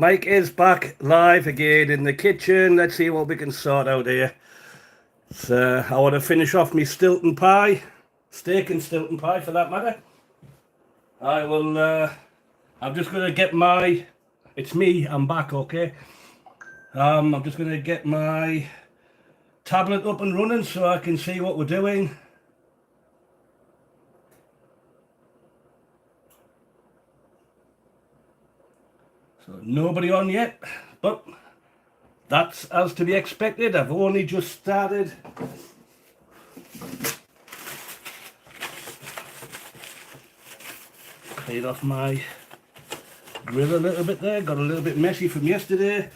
Mike is back live again in the kitchen. Let's see what we can sort out here. So I want to finish off my Stilton pie, steak and Stilton pie for that matter. I will, I'm just going to get my, it's me, I'm back, okay. I'm just going to get my tablet up and running so I can see what we're doing. So nobody on yet, but that's as to be expected. I've only just started. Cleared off my grill a little bit there, got a little bit messy from yesterday.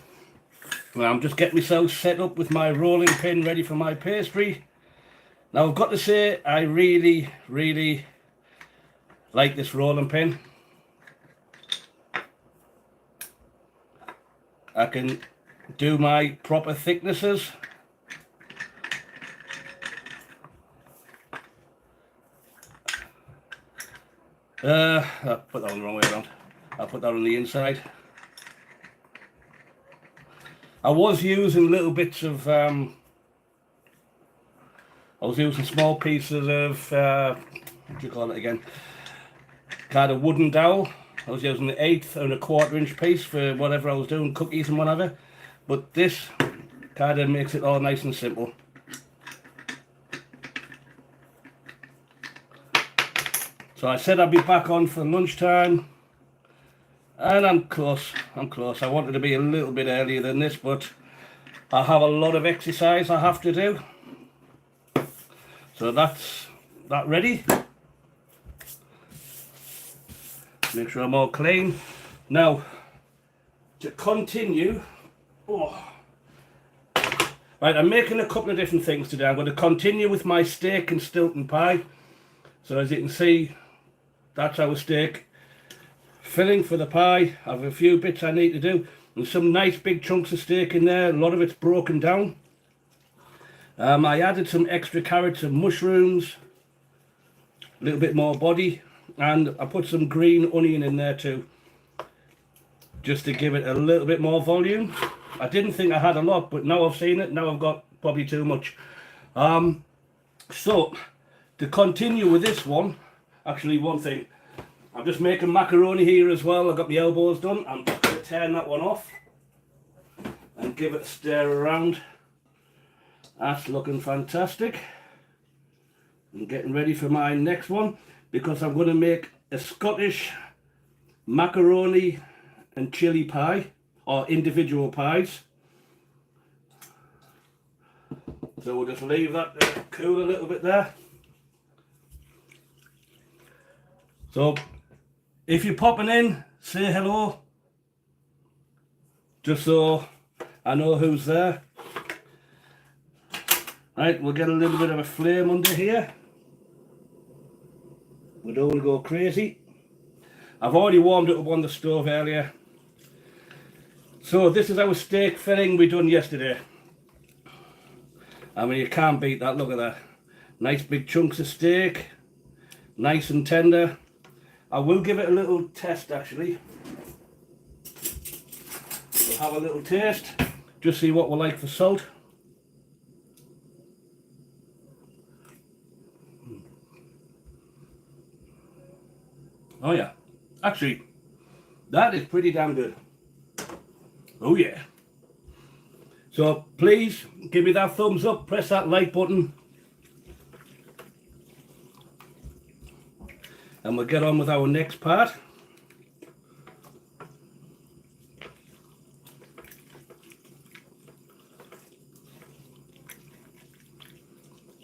Well, I'm just getting myself set up with my rolling pin ready for my pastry. Now I've got to say, I really like this rolling pin. I can do my proper thicknesses. I put that on the wrong way around. I'll put that on the inside. I was using little bits of, I was using small pieces of, what do you call it again? Kind of wooden dowel. I was using the 1/8 and a 1/4 inch piece for whatever I was doing, cookies and whatever. But this kind of makes it all nice and simple. So I said I'd be back on for lunchtime. And I'm close. I wanted to be a little bit earlier than this, but I have a lot of exercise I have to do. So that's that ready. Make sure I'm all clean. Now, to continue, right, I'm making a couple of different things today. I'm going to continue with my steak and Stilton pie. So as you can see, that's our steak. Filling for the pie. I have a few bits I need to do. There's some nice big chunks of steak in there. A lot of it's broken down. I added some extra carrots and mushrooms. A little bit more body. And I put some green onion in there too, just to give it a little bit more volume. I didn't think I had a lot, but now I've seen it, now I've got probably too much. So, to continue with this one, actually one thing, I'm just making macaroni here as well. I've got my elbows done. I'm just going to turn that one off and give it a stir around. That's looking fantastic. I'm getting ready for my next one, because I'm going to make a Scottish macaroni and chilli pie, or individual pies. So we'll just leave that to cool a little bit there. So if you're popping in, say hello, just so I know who's there. Right, we'll get a little bit of a flame under here. We don't want to go crazy. I've already warmed it up on the stove earlier. So this is our steak filling we done yesterday. I mean, you can't beat that. Look at that. Nice big chunks of steak. Nice and tender. I will give it a little test actually. We'll have a little taste. Just see what we like for salt. Oh yeah, actually, that is pretty damn good. Oh yeah. So please give me that thumbs up, press that like button, and we'll get on with our next part.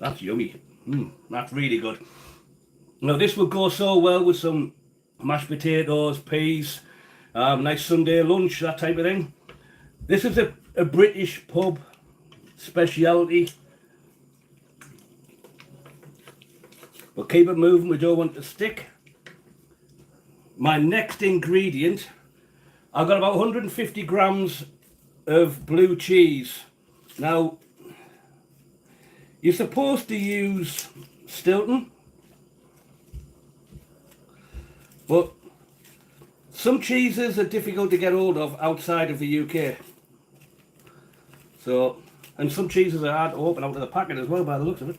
That's yummy. That's really good. Now this will go so well with some mashed potatoes, peas, nice Sunday lunch, that type of thing. This is a British pub speciality. But keep it moving, we don't want to stick. My next ingredient, I've got about 150 grams of blue cheese. Now, you're supposed to use Stilton, but some cheeses are difficult to get hold of outside of the UK. So, and some cheeses are hard to open out of the packet as well by the looks of it.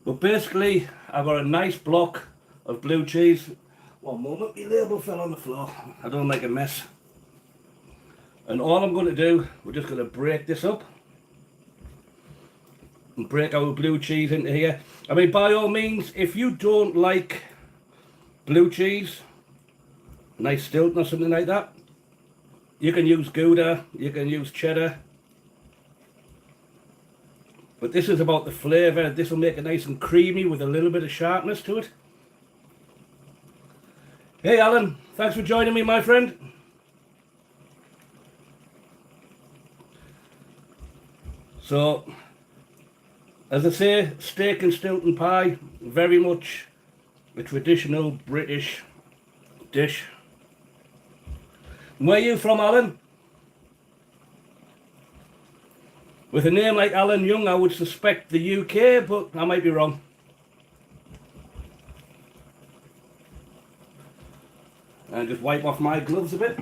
But basically, I've got a nice block of blue cheese. One moment, my label fell on the floor. I don't make a mess. And all I'm going to do, we're just going to break this up. And break our blue cheese into here. I mean, by all means, if you don't like blue cheese, nice Stilton or something like that, you can use Gouda, you can use cheddar. But this is about the flavour. This will make it nice and creamy with a little bit of sharpness to it. Hey Alan, thanks for joining me, my friend. So, as I say, steak and Stilton pie, very much a traditional British dish. Where are you from, Alan? With a name like Alan Young, I would suspect the UK, but I might be wrong. And just wipe off my gloves a bit.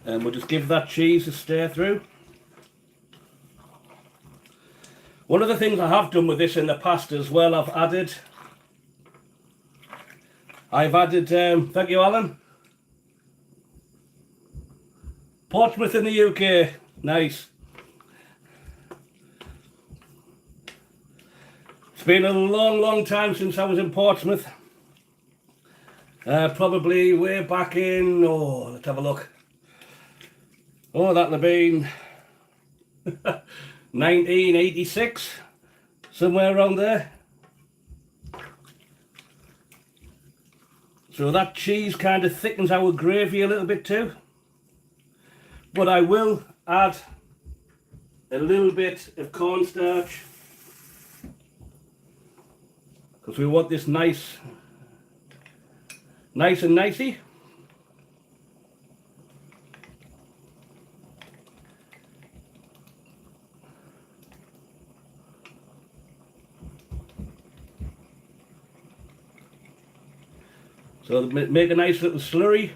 And we'll just give that cheese a stir through. One of the things I have done with this in the past as well, I've added, thank you Alan, Portsmouth in the UK, nice. It's been a long time since I was in Portsmouth. Probably way back in, let's have a look. That'll have been 1986, somewhere around there. So that cheese kind of thickens our gravy a little bit too. But I will add a little bit of cornstarch, because we want this nice and nicey. So make a nice little slurry.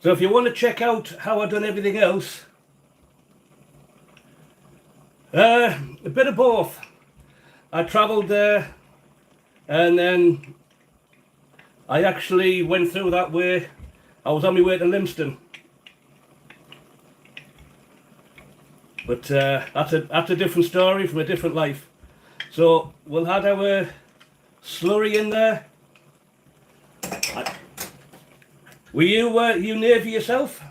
So if you want to check out how I've done everything else, a bit of both. I travelled there and then I actually went through that way. I was on my way to Limston. But that's a different story from a different life. So we'll add our slurry in there. Were you Navy yourself?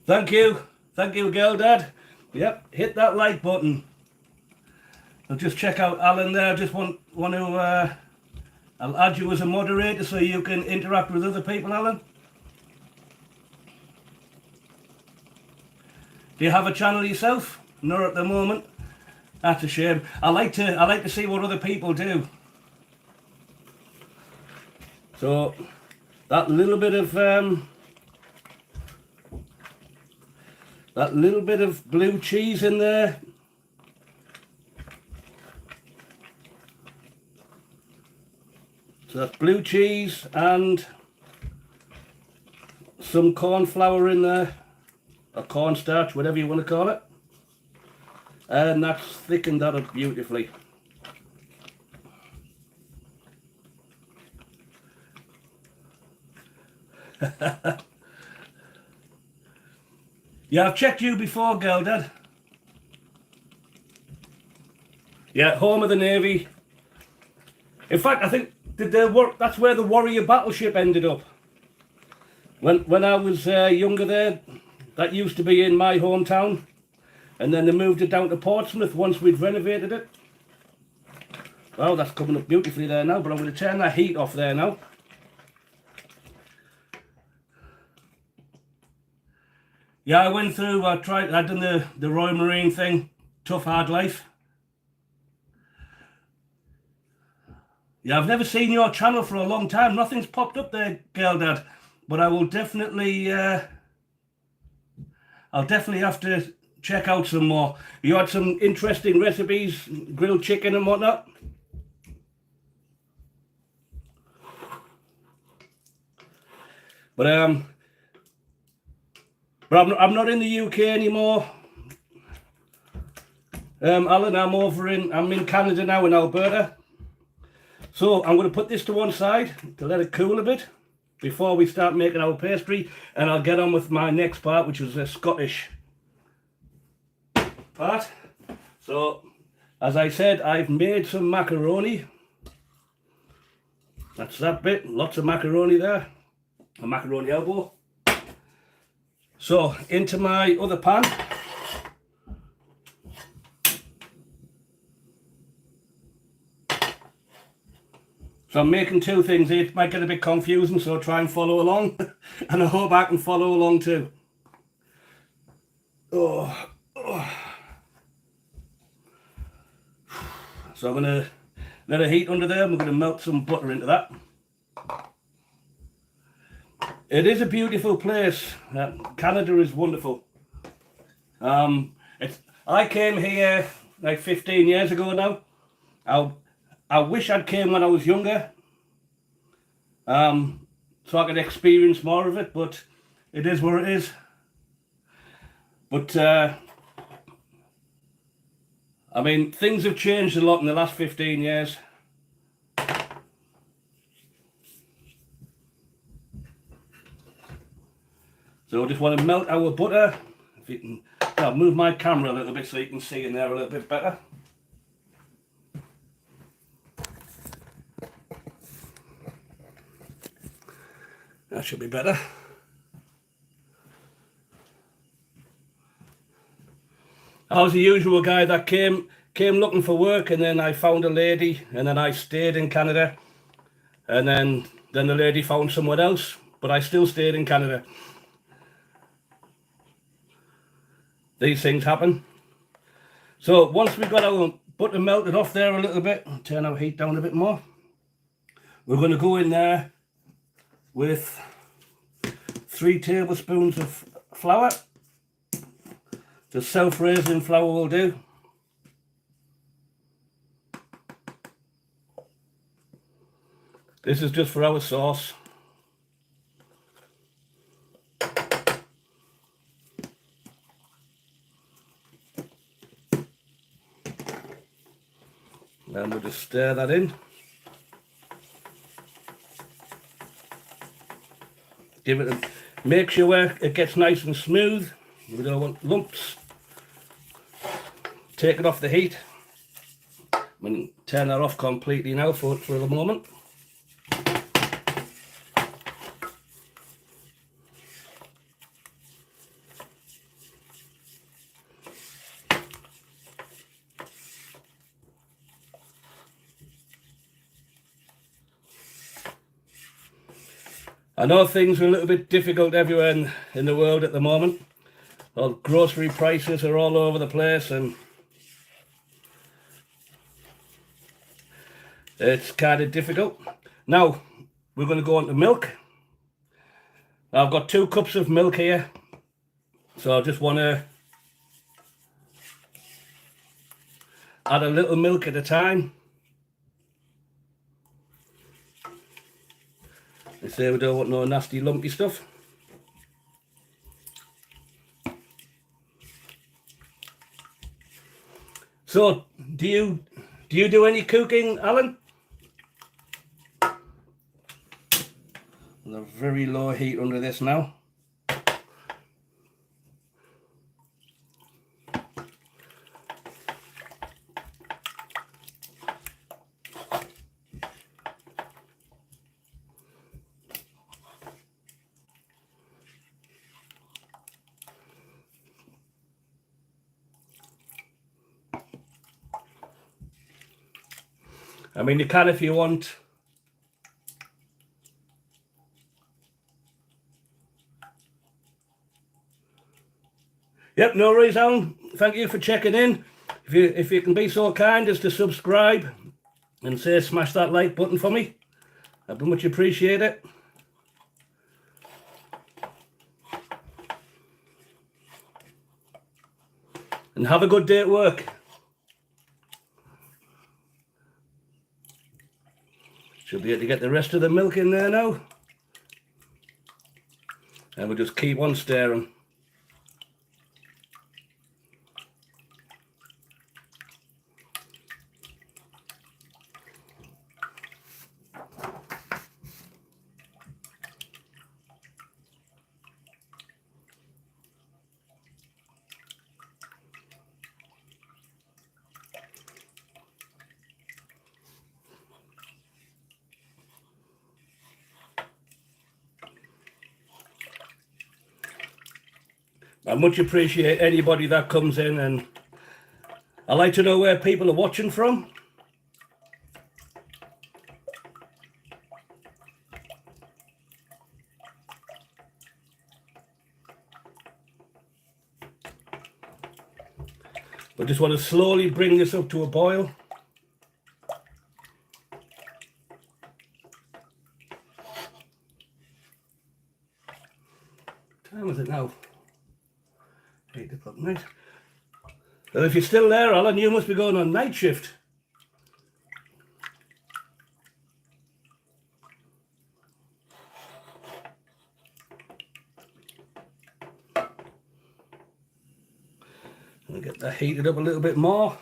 Thank you, girl dad. Yep, hit that like button. I'll just check out Alan there. I just want to. I'll add you as a moderator so you can interact with other people, Alan. Do you have a channel yourself? Not at the moment. That's a shame. I like to see what other people do. So that little bit of blue cheese in there. So that's blue cheese and some corn flour in there. Or cornstarch, whatever you want to call it, and that's thickened that up beautifully. Yeah, I've checked you before, girl dad. Yeah, home of the Navy. In fact, I think that's where the Warrior battleship ended up. When I was younger there. That used to be in my hometown, and then they moved it down to Portsmouth once we'd renovated it. Well, that's coming up beautifully there now, but I'm going to turn that heat off there now. Yeah, I went through, I'd done the Royal Marine thing, tough hard life. Yeah, I've never seen your channel for a long time. Nothing's popped up there, girl dad. but I will definitely, I'll definitely have to check out some more. You had some interesting recipes, grilled chicken and whatnot. But I'm not in the UK anymore. Alan, I'm in Canada now, in Alberta. So I'm going to put this to one side to let it cool a bit before we start making our pastry, and I'll get on with my next part, which is a Scottish part. So, as I said, I've made some macaroni. That's that bit, lots of macaroni there, a macaroni elbow. So, into my other pan. So I'm making two things here. It might get a bit confusing, so try and follow along. And I hope I can follow along too. Oh. So I'm going to let it heat under there, and we're going to melt some butter into that. It is a beautiful place. Canada is wonderful. I came here like 15 years ago now. I wish I'd came when I was younger, so I could experience more of it, but it is what it is. But, I mean, things have changed a lot in the last 15 years. So I just want to melt our butter. If you can, I'll move my camera a little bit so you can see in there a little bit better. That should be better. I was the usual guy that came looking for work, and then I found a lady, and then I stayed in Canada, and then the lady found someone else, but I still stayed in Canada. These things happen. So once we've got our butter melted off there a little bit, turn our heat down a bit more, we're going to go in there with 3 tablespoons of flour. The self-raising flour will do. This is just for our sauce. Then we'll just stir that in. Give it make sure it gets nice and smooth. We don't want lumps. Take it off the heat. I'm going to turn that off completely now for the moment. I know things are a little bit difficult everywhere in the world at the moment. Well, grocery prices are all over the place, and it's kind of difficult. Now, we're going to go on to milk. I've got 2 cups of milk here, so I just want to add a little milk at a time. They say we don't want no nasty lumpy stuff. So, do you do any cooking, Alan? On a very low heat under this now. I mean, you can if you want. Yep, no worries, Alan. Thank you for checking in. If you can be so kind as to subscribe and say smash that like button for me, I'd much appreciate it. and have a good day at work. Should be able to get the rest of the milk in there now. And we'll just keep on stirring. I much appreciate anybody that comes in, and I like to know where people are watching from. I just want to slowly bring this up to a boil. What time is it now? 8 o'clock night. Well, if you're still there, Alan, you must be going on night shift. I'll get that heated up a little bit more.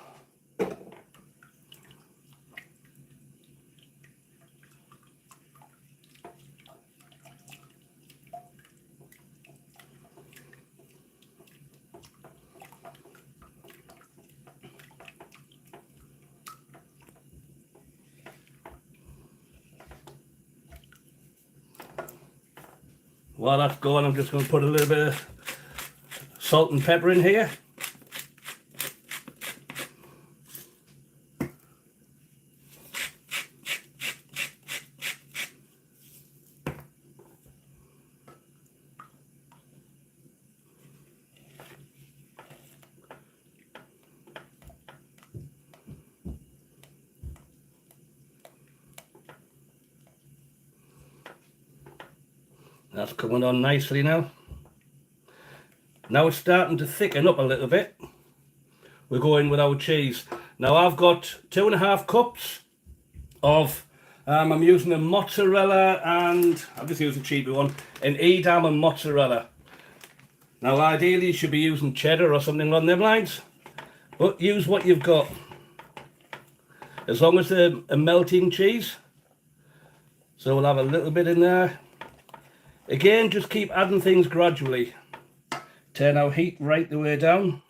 While that's going, I'm just going to put a little bit of salt and pepper in here. That's coming on nicely now. Now it's starting to thicken up a little bit. We're going with our cheese. Now I've got 2.5 cups of, I'm using a mozzarella, and I'll just use a cheaper one, an Edam and mozzarella. Now ideally you should be using cheddar or something along them lines, but use what you've got. As long as they're a melting cheese. So we'll have a little bit in there. Again, just keep adding things gradually. Turn our heat right the way down.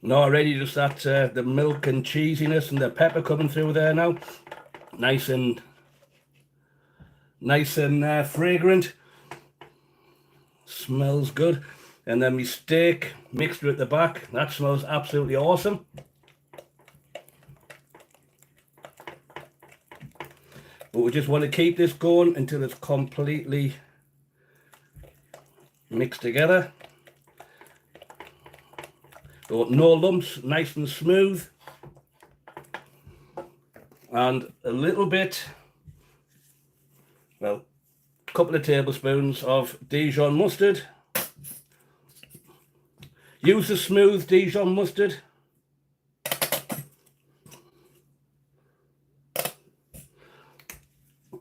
Now already just that the milk and cheesiness and the pepper coming through there now. Nice and fragrant. Smells good. And then my steak mixture at the back. That smells absolutely awesome. But we just want to keep this going until it's completely mixed together. So no lumps, nice and smooth. And a little bit, well, a couple of tablespoons of Dijon mustard. Use the smooth Dijon mustard.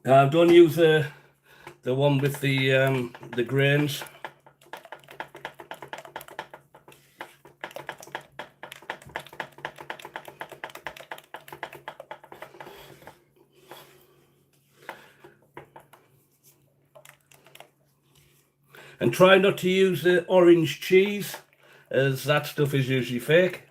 Don't use the one with the grains. And try not to use the orange cheese, as that stuff is usually fake.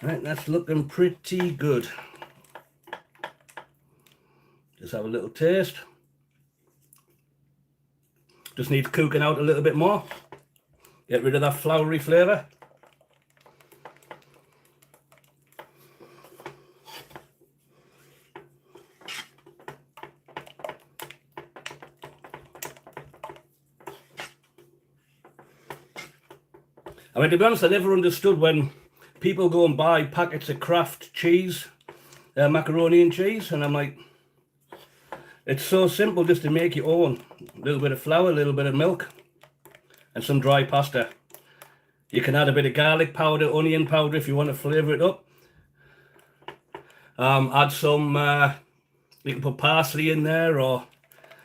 Right, that's looking pretty good. Just have a little taste. Just needs cooking out a little bit more. Get rid of that floury flavour. I mean, to be honest, I never understood when people go and buy packets of Kraft cheese, macaroni and cheese, and I'm like, it's so simple just to make your own. A little bit of flour, a little bit of milk, and some dry pasta. You can add a bit of garlic powder, onion powder if you want to flavour it up. Add some, you can put parsley in there, or,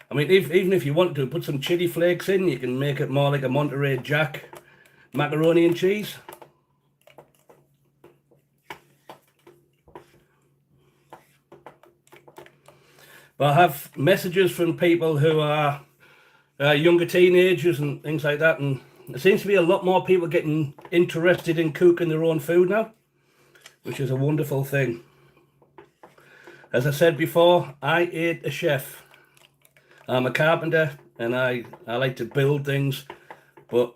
I mean, even if you want to, put some chili flakes in. You can make it more like a Monterey Jack macaroni and cheese. But I have messages from people who are younger teenagers and things like that, and there seems to be a lot more people getting interested in cooking their own food now, which is a wonderful thing. As I said before, I ain't a chef. I'm a carpenter, and I like to build things, but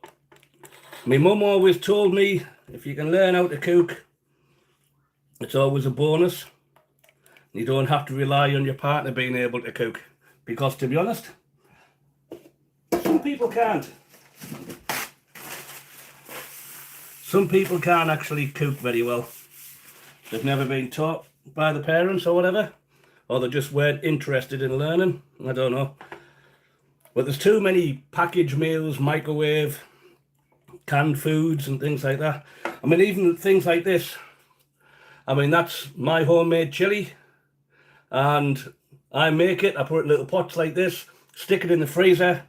my mum always told me, if you can learn how to cook, it's always a bonus. You don't have to rely on your partner being able to cook, because to be honest, some people can't. Some people can't actually cook very well. They've never been taught by the parents or whatever, or they just weren't interested in learning. I don't know. But there's too many packaged meals, microwave, canned foods and things like that. I mean, even things like this. I mean, that's my homemade chili, and I make it. I put it in little pots like this, stick it in the freezer,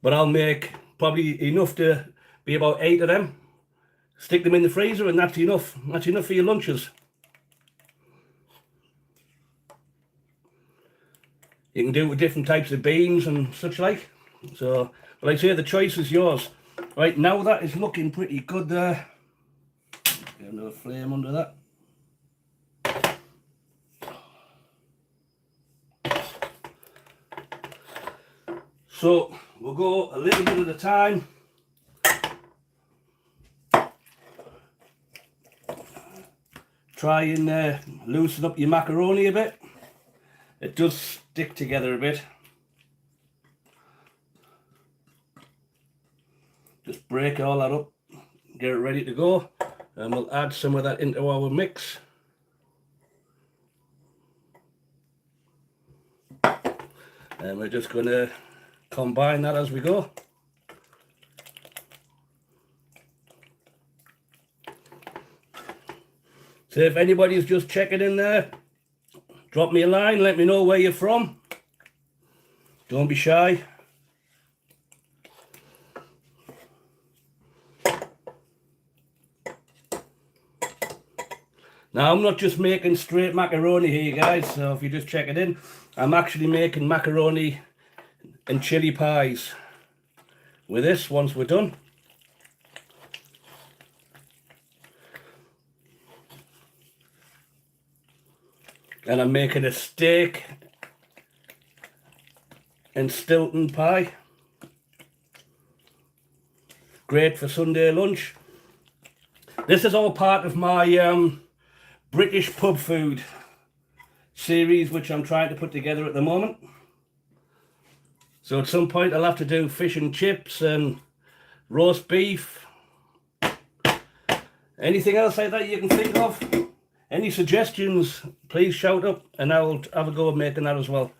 but I'll make probably enough to be about 8 of them. Stick them in the freezer, and that's enough. That's enough for your lunches. You can do it with different types of beans and such like. So, but like I say, the choice is yours. Right, now that is looking pretty good there. Get another flame under that. So, we'll go a little bit at a time. Try and loosen up your macaroni a bit. It does stick together a bit. Just break all that up, get it ready to go, and we'll add some of that into our mix. And we're just going to combine that as we go. So if anybody's just checking in there, drop me a line, let me know where you're from. Don't be shy. Now, I'm not just making straight macaroni here, guys, so if you're just checking in, I'm actually making macaroni and chili pies with this once we're done. And I'm making a steak and Stilton pie. Great for Sunday lunch. This is all part of my British pub food series, which I'm trying to put together at the moment. So at some point I'll have to do fish and chips and roast beef. Anything else like that you can think of? Any suggestions, please shout up and I'll have a go at making that as well.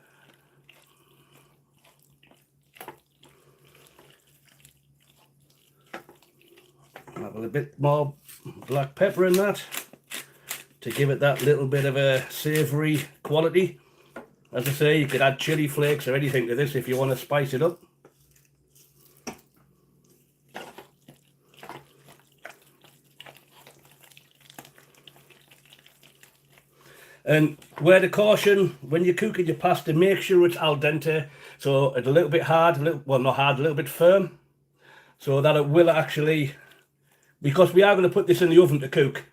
Have a bit more black pepper in that to give it that little bit of a savoury quality. As I say, you could add chili flakes or anything to this if you want to spice it up. And word of caution, when you're cooking your pasta, make sure it's al dente. So it's a little bit hard, well not hard, a little bit firm. So that it will actually, because we are going to put this in the oven to cook.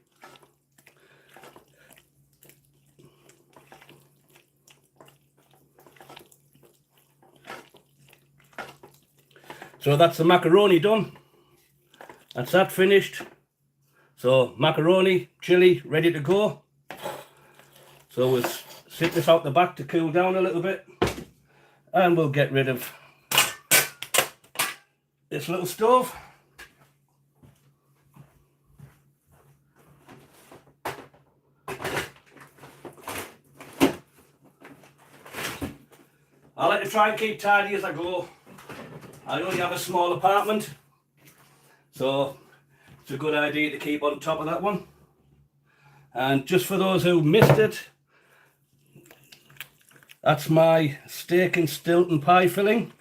So that's the macaroni done. That's that finished. So macaroni, chili, ready to go. So we'll sit this out the back to cool down a little bit, and we'll get rid of this little stove. I like to try and keep tidy as I go. I only have a small apartment, so it's a good idea to keep on top of that one. And just for those who missed it, that's my steak and Stilton pie filling.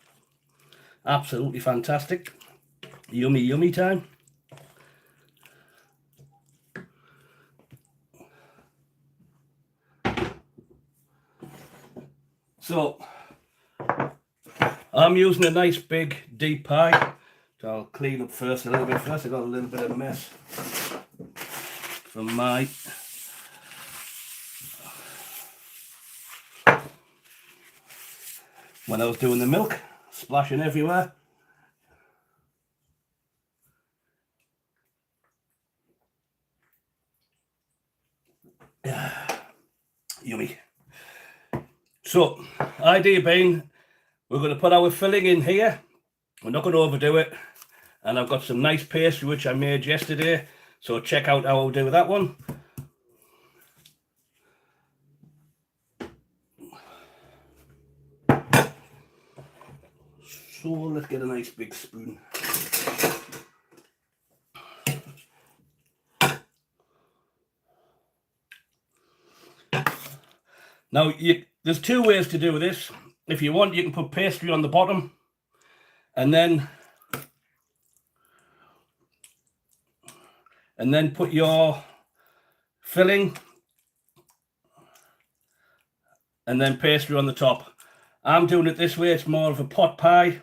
Absolutely fantastic. Yummy, yummy time. So, I'm using a nice big deep pie. So I'll clean up first a little bit first. I got a little bit of mess from my when I was doing the milk, splashing everywhere. Yummy. So, idea being, we're going to put our filling in here. We're not going to overdo it. And I've got some nice pastry which I made yesterday. So check out how I'll do that one. So let's get a nice big spoon. Now, there's two ways to do this. If you want, you can put pastry on the bottom and then put your filling and then pastry on the top. I'm doing it this way. It's more of a pot pie.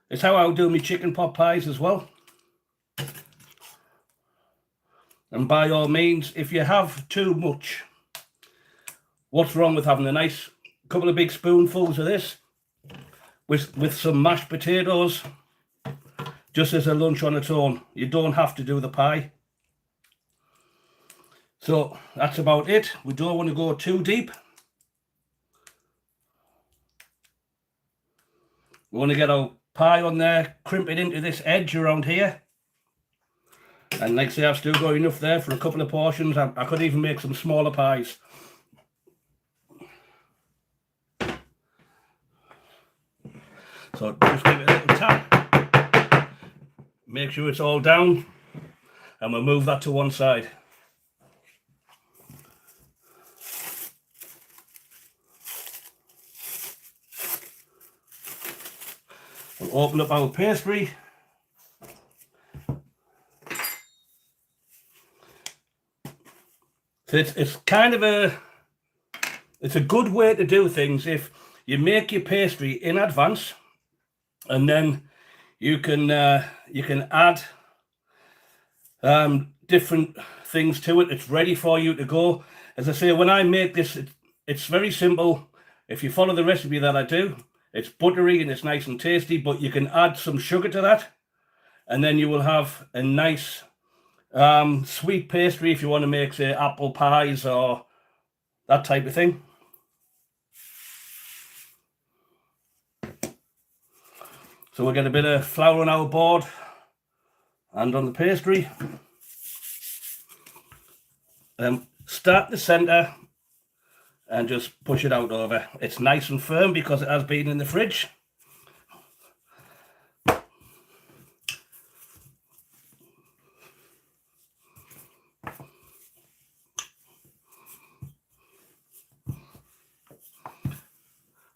It's how I'll do my chicken pot pies as well. And by all means, if you have too much, what's wrong with having a nice couple of big spoonfuls of this with some mashed potatoes just as a lunch on its own? You don't have to do the pie. So that's about it. We don't want to go too deep. We want to get our pie on there, crimp it into this edge around here. And like I say, I've still got enough there for a couple of portions. I could even make some smaller pies. So just give it a little tap. Make sure it's all down. And we'll move that to one side. We'll open up our pastry. So it's kind of it's a good way to do things if you make your pastry in advance, and then you can add different things to it. It's ready for you to go. As I say, when I make this, it's very simple. If you follow the recipe that I do, it's buttery and it's nice and tasty, but you can add some sugar to that, and then you will have a nice sweet pastry if you want to make, say, apple pies or that type of thing. So we'll get a bit of flour on our board and on the pastry. Start the centre and just push it out over. It's nice and firm because it has been in the fridge.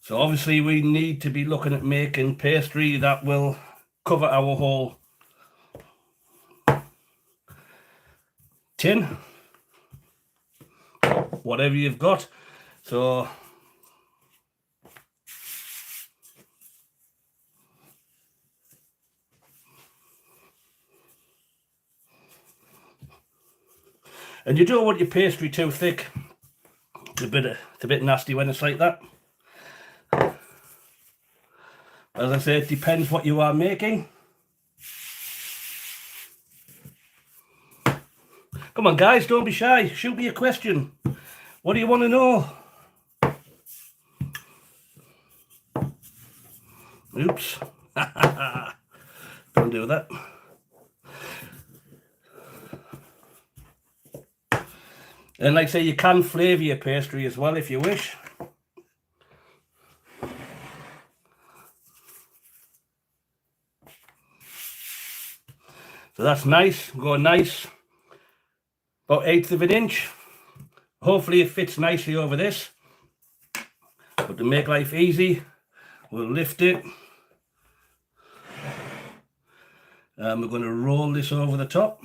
So obviously we need to be looking at making pastry that will cover our whole tin, whatever you've got. So and you don't want your pastry too thick. It's a bit nasty when it's like that. As I say, it depends what you are making. Come on, guys, don't be shy. Shoot me a question. What do you want to know? Oops. Don't do that. And like I say, you can flavour your pastry as well if you wish. that's nice, going nice, about 1/8 of an inch. Hopefully it fits nicely over this, but to make life easy, we'll lift it and we're going to roll this over the top.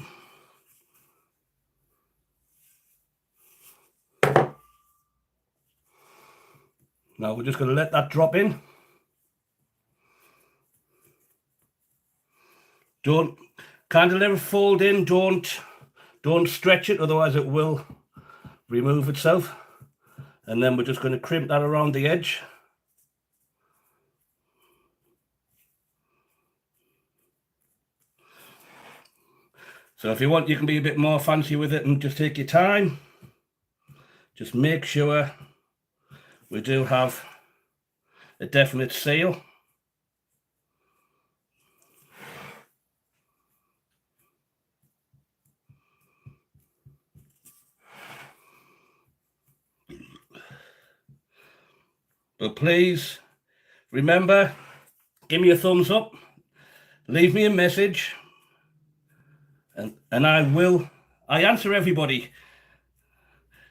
Now we're just going to let that drop in. Don't kind of let it fold in, don't stretch it, otherwise it will remove itself. And then we're just going to crimp that around the edge. So if you want, you can be a bit more fancy with it and just take your time. Just make sure we do have a definite seal. But please remember, give me a thumbs up, leave me a message, and I answer everybody.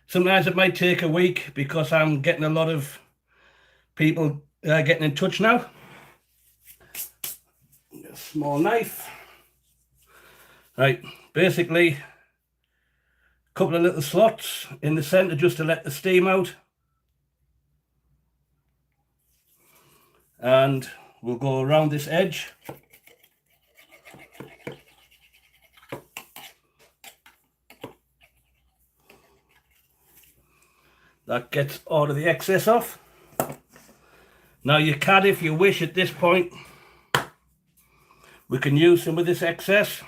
Sometimes it might take a week because I'm getting a lot of people getting in touch now. A small knife. Right, basically a couple of little slots in the center just to let the steam out. And we'll go around this edge. That gets all of the excess off. Now you can, if you wish, at this point, we can use some of this excess.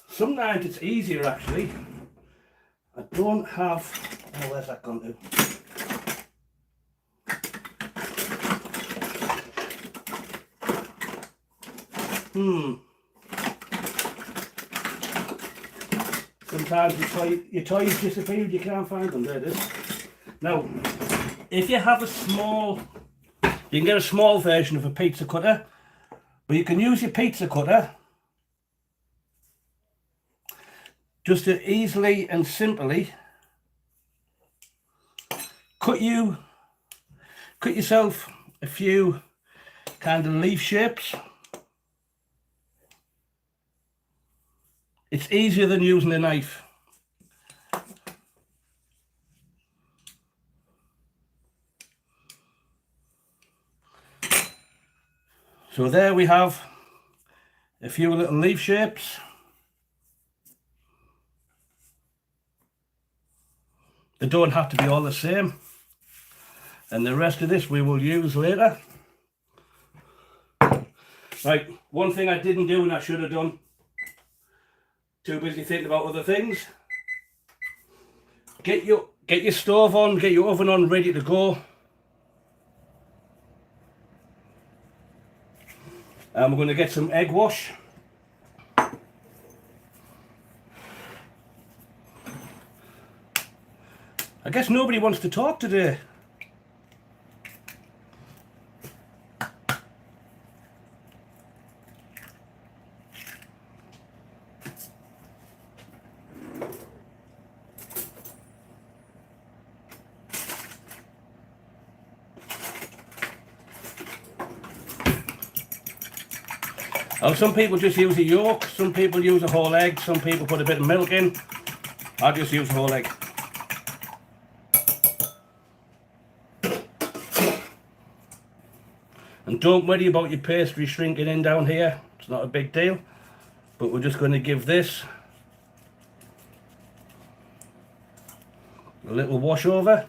Sometimes it's easier actually. I don't have, oh, where's that gone to? Sometimes your toys disappeared, you can't find them. There it is. Now, if you have a small, you can get a small version of a pizza cutter, but you can use your pizza cutter just to easily and simply cut yourself a few kind of leaf shapes. It's easier than using a knife. So there we have a few little leaf shapes. They don't have to be all the same. And the rest of this we will use later. Right, one thing I didn't do and I should have done. Too busy thinking about other things. Get your stove on, get your oven on, ready to go. And we're going to get some egg wash. I guess nobody wants to talk today. Now, some people just use a yolk, some people use a whole egg, some people put a bit of milk in. I just use a whole egg. And don't worry about your pastry shrinking in down here, it's not a big deal. But we're just going to give this a little wash over.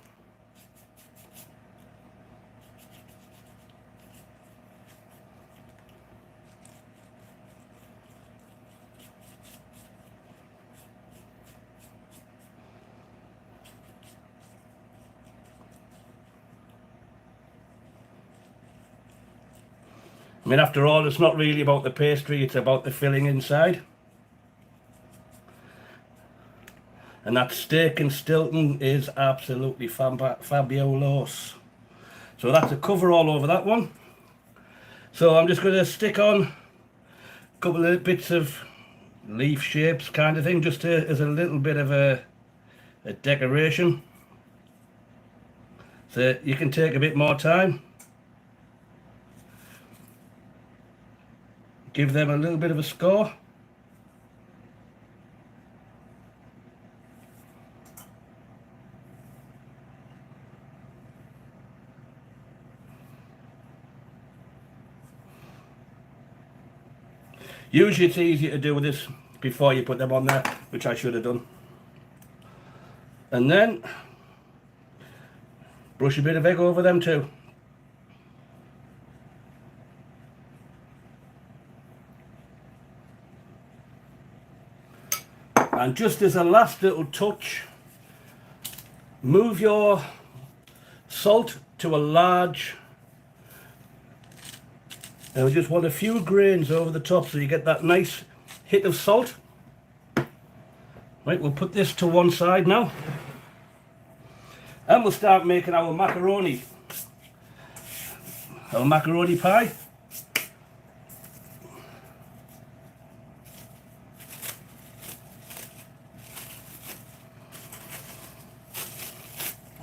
I mean, after all, it's not really about the pastry, it's about the filling inside. and that Steak and Stilton is absolutely fabulous. So that's a cover all over that one. So I'm just going to stick on a couple of bits of leaf shapes kind of thing, just as a little bit of a decoration. So you can take a bit more time. Give them a little bit of a score. Usually it's easier to do with this before you put them on there, which I should have done. And then brush a bit of egg over them too. And just as a last little touch, move your salt to a large, and we just want a few grains over the top so you get that nice hit of salt. Right, we'll put this to one side now, and we'll start making our macaroni pie.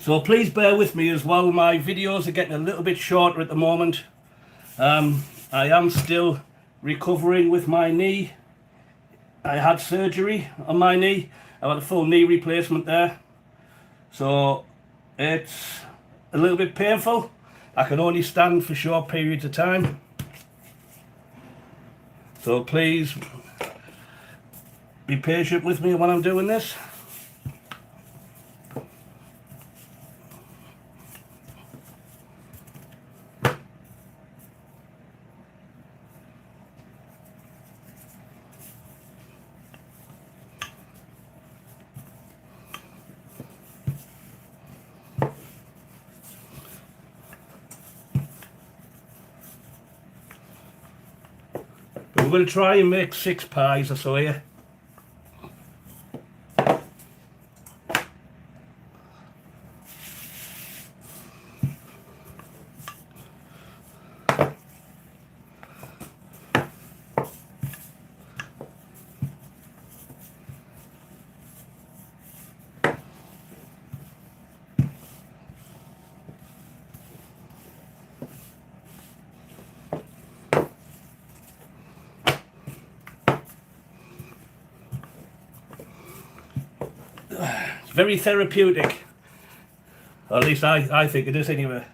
So please bear with me as well, my videos are getting a little bit shorter at the moment. I am still recovering with my knee. I had surgery on my knee. I had a full knee replacement there. So it's a little bit painful. I can only stand for short periods of time. So please be patient with me when I'm doing this. We're going to try and make 6 pies or so here. It's very therapeutic, or at least I think it is anyway.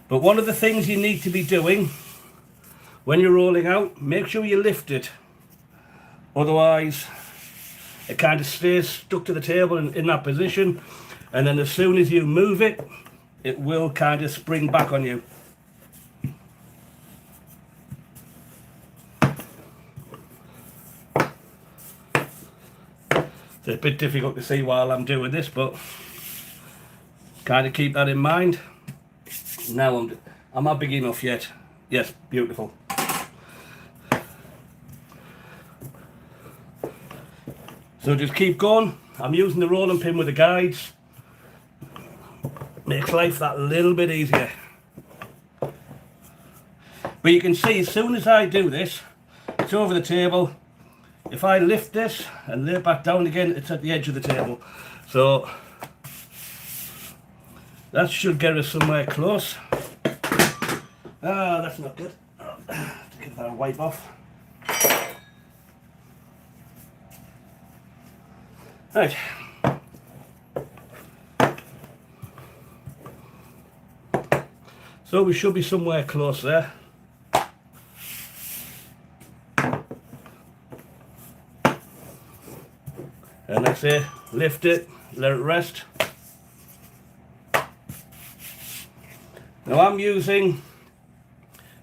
But one of the things you need to be doing when you're rolling out, make sure you lift it, otherwise it kind of stays stuck to the table in that position, and then as soon as you move it, it will kind of spring back on you. It's a bit difficult to see while I'm doing this, but kind of keep that in mind. Now I'm not big enough yet. Yes, beautiful. So just keep going. I'm using the rolling pin with the guides. Makes life that little bit easier. But you can see as soon as I do this, it's over the table. If I lift this and lay it back down again, it's at the edge of the table. So that should get us somewhere close. Ah, that's not good. Give that a wipe off. Right. So we should be somewhere close there. And that's it, lift it, let it rest. Now I'm using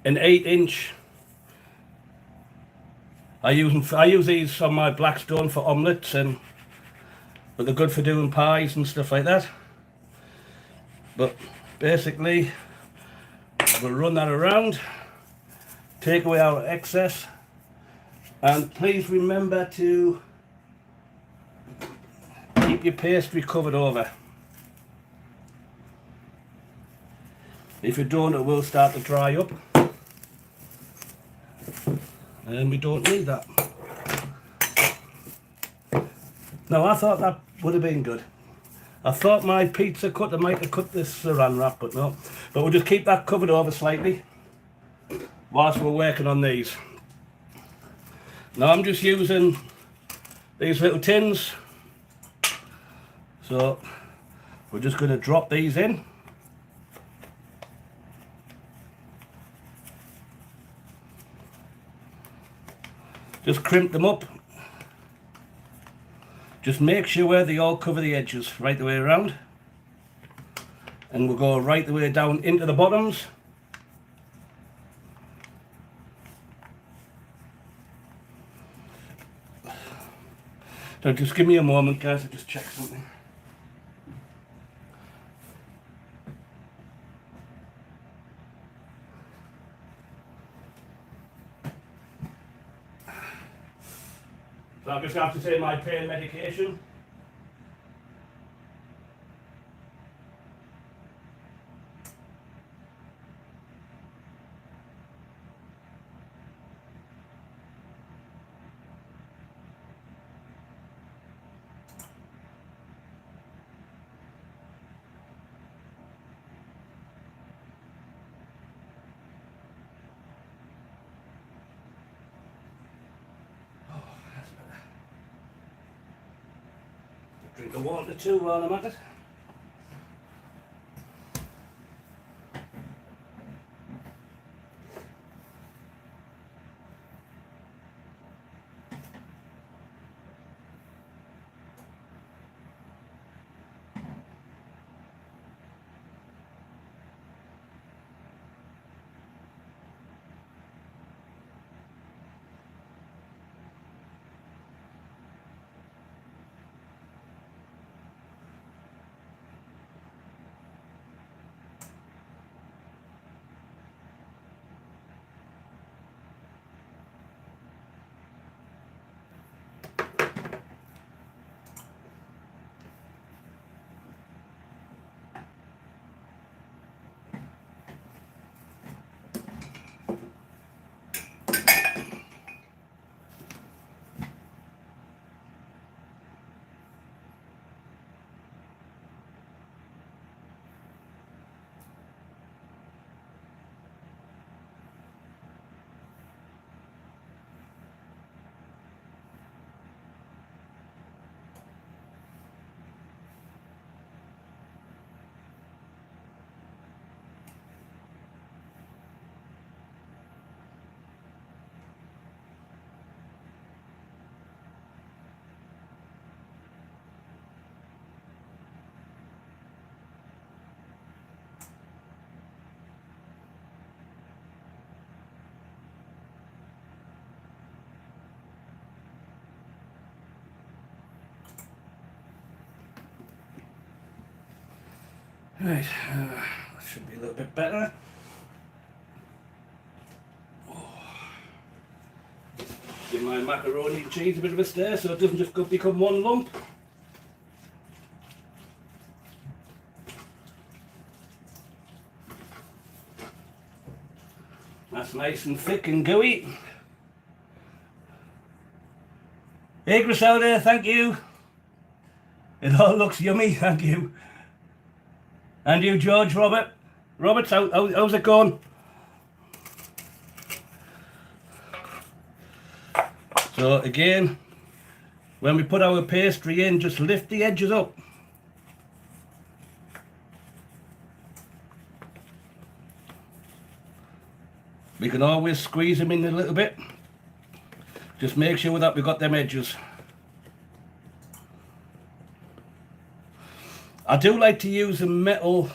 an 8-inch. I use these on my Blackstone for omelettes, but they're good for doing pies and stuff like that. But basically, we'll run that around, take away our excess, and please remember to keep your pastry covered over. If you don't, it will start to dry up. And we don't need that. Now, I thought that would have been good. I thought my pizza cutter might have cut this saran wrap, but no. But we'll just keep that covered over slightly whilst we're working on these. Now I'm just using these little tins. So we're just going to drop these in. Just crimp them up. Just make sure they all cover the edges right the way around. And we'll go right the way down into the bottoms. So just give me a moment, guys, I'll just check something. So I'm just going to have to take my pain medication. Drink the water too while I'm at it. Right, that should be a little bit better. Give my macaroni and cheese a bit of a stir so it doesn't just become one lump. That's nice and thick and gooey. Hey Griselda, thank you. It all looks yummy, thank you. And you, George, Robert? Robert, how's it going? So again, when we put our pastry in, just lift the edges up. We can always squeeze them in a little bit. Just make sure that we've got them edges. I do like to use the metal.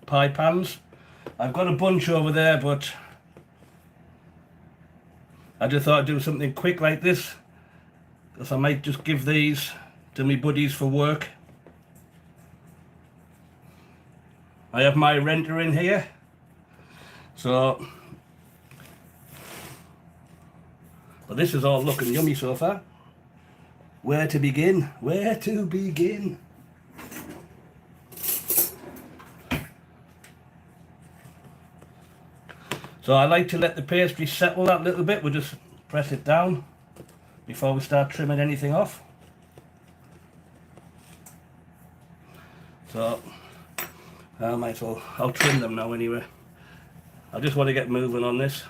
Pie pans. I've got a bunch over there, but I just thought I'd do something quick like this, because I might just give these to my buddies for work. I have my renter in here, so But this is all looking yummy so far. Where to begin? Where to begin? So I like to let the pastry settle that little bit. We'll just press it down before we start trimming anything off. So I might as well, I'll trim them now anyway. I just want to get moving on this.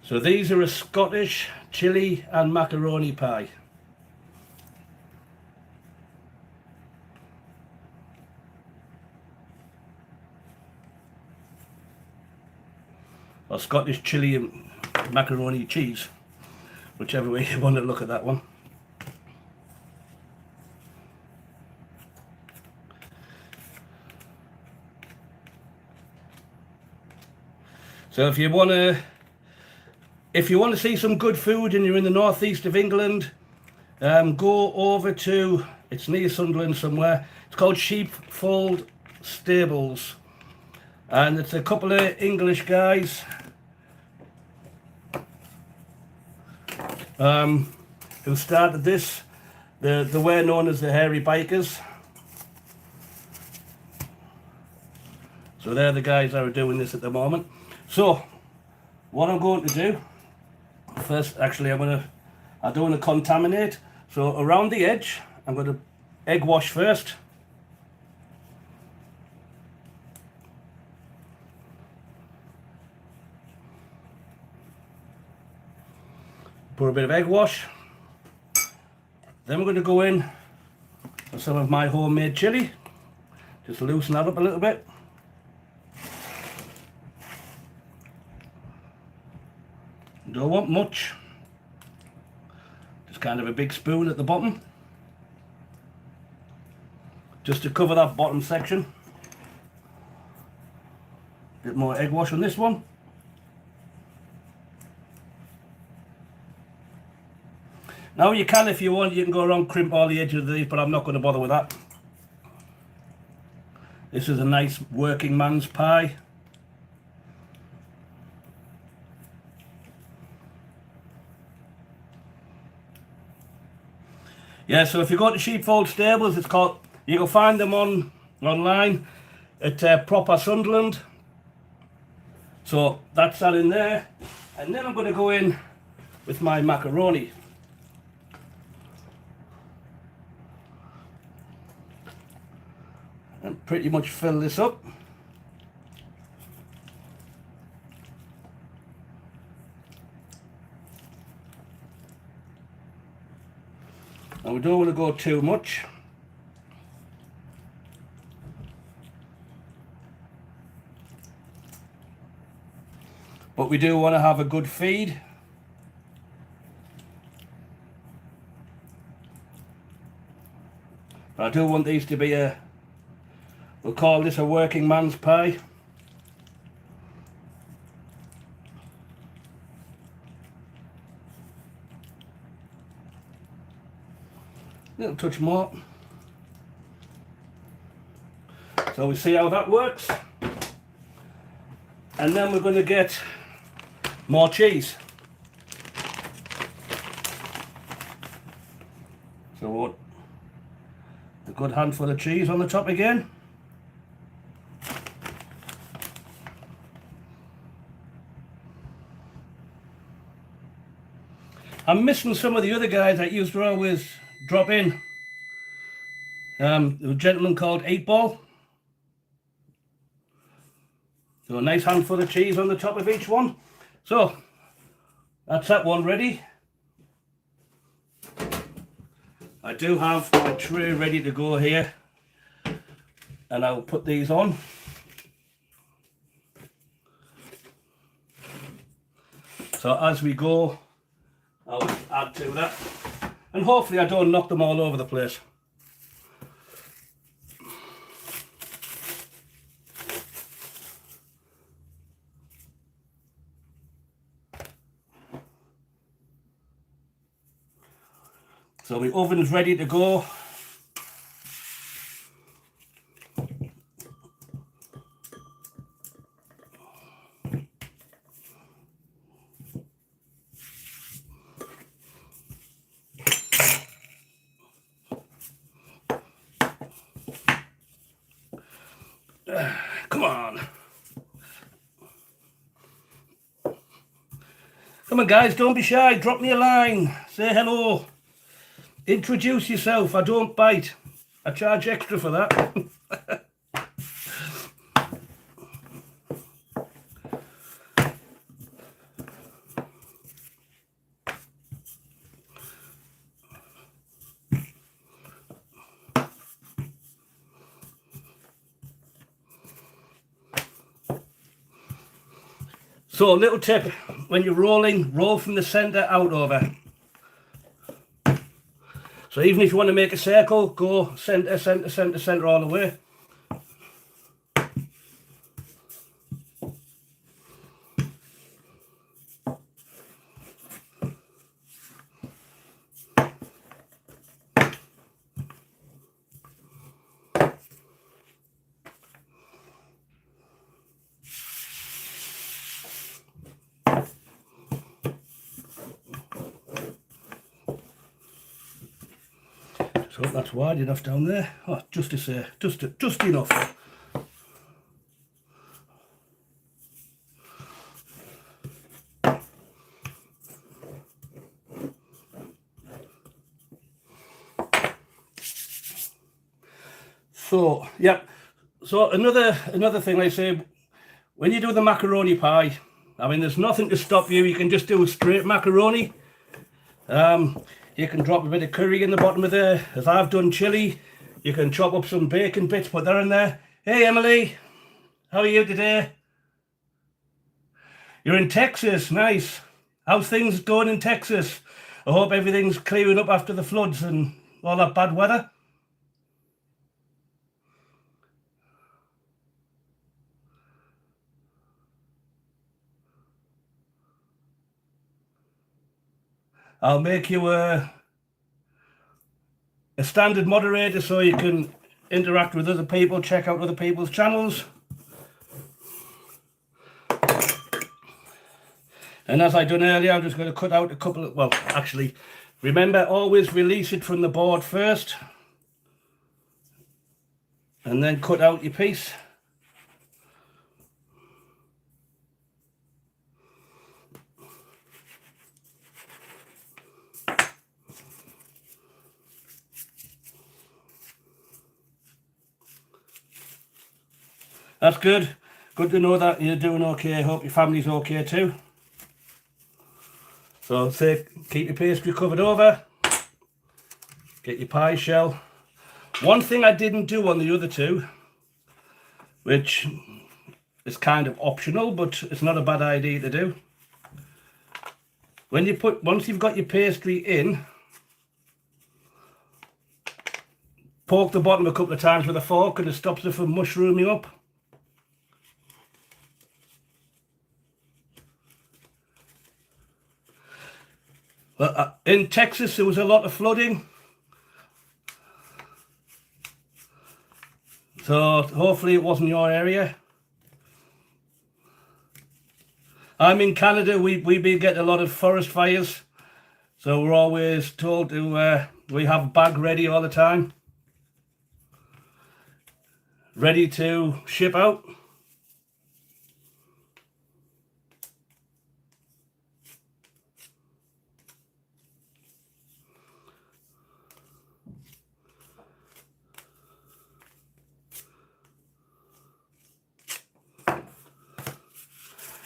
So these are a Scottish chilli and macaroni pie. Or Scottish chilli and macaroni cheese, whichever way you want to look at that one. So if you want to see some good food and you're in the northeast of England, go over to, it's near Sunderland somewhere, it's called Sheepfold Stables, and it's a couple of English guys who started this. They were known as the Hairy Bikers. So they're the guys that are doing this at the moment. So what I'm going to do first, actually I don't want to contaminate, so around the edge I'm going to egg wash first. Pour a bit of egg wash. Then we're going to go in with some of my homemade chilli. Just loosen that up a little bit. Don't want much. Just kind of a big spoon at the bottom. Just to cover that bottom section. Bit more egg wash on this one. Now you can, if you want, you can go around crimp all the edges of these, but I'm not going to bother with that. This is a nice working man's pie. Yeah, so if you go to Sheepfold Stables, it's called, you can find them online at Proper Sunderland. So that's that in there. And then I'm going to go in with my macaroni. And pretty much fill this up. And we don't want to go too much. But we do want to have a good feed. But I do want these to be we'll call this a working man's pie. Little touch more. So we see how that works. And then we're going to get more cheese. So a good handful of cheese on the top again. I'm missing some of the other guys that used to always drop in. A gentleman called 8-Ball. So a nice handful of cheese on the top of each one. So that's that one ready. I do have my tray ready to go here, and I'll put these on. So as we go, I'll add to that, and hopefully I don't knock them all over the place. So my oven's ready to go. Come on, guys, don't be shy. Drop me a line. Say hello. Introduce yourself. I don't bite. I charge extra for that. So, little tip, when you're rolling, roll from the centre out over. So even if you want to make a circle, go centre, centre, centre, centre all the way. So that's wide enough down there. Oh, just enough. So, yeah. So another thing I say, when you do the macaroni pie, I mean, there's nothing to stop you. You can just do a straight macaroni. You can drop a bit of curry in the bottom of there, as I've done chili. You can chop up some bacon bits, put that in there. Hey, Emily, how are you today? You're in Texas, nice. How's things going in Texas? I hope everything's clearing up after the floods and all that bad weather. I'll make you a standard moderator so you can interact with other people, check out other people's channels. And as I done earlier, I'm just going to cut out a couple of, well, actually, remember, always release it from the board first. And then cut out your piece. That's good. Good to know that you're doing okay. Hope your family's okay too. So say, keep your pastry covered over. Get your pie shell. One thing I didn't do on the other two, which is kind of optional, but it's not a bad idea to do. Once you've got your pastry in, poke the bottom a couple of times with a fork and it stops it from mushrooming up. Well, in Texas, there was a lot of flooding. So hopefully it wasn't your area. I'm in Canada. We've been getting a lot of forest fires. So we're always told to, we have a bag ready all the time. Ready to ship out.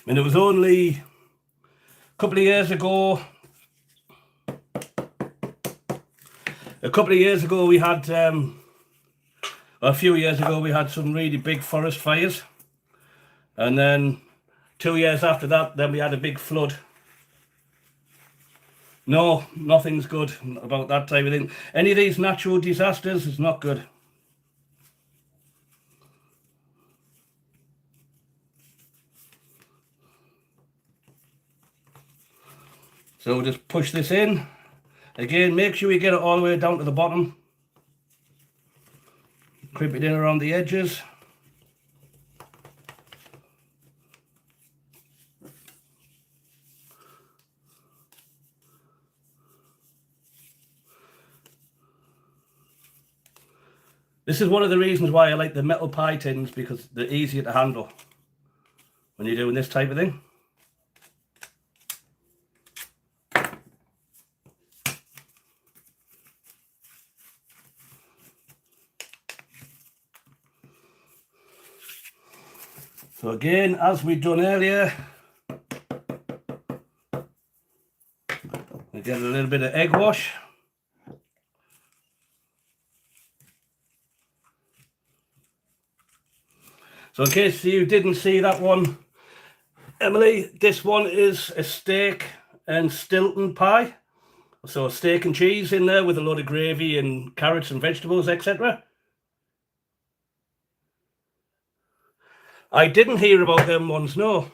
And it was only a couple of years ago. We had, a few years ago, we had some really big forest fires. And then 2 years after that, then we had a big flood. No, nothing's good about that type of thing. Any of these natural disasters is not good. So we'll just push this in. Again, make sure you get it all the way down to the bottom. Crimp it in around the edges. This is one of the reasons why I like the metal pie tins, because they're easier to handle when you're doing this type of thing. So again, as we've done earlier, we get a little bit of egg wash. So in case you didn't see that one, Emily, this one is a steak and Stilton pie. So steak and cheese in there with a load of gravy and carrots and vegetables, etc. I didn't hear about them ones, no.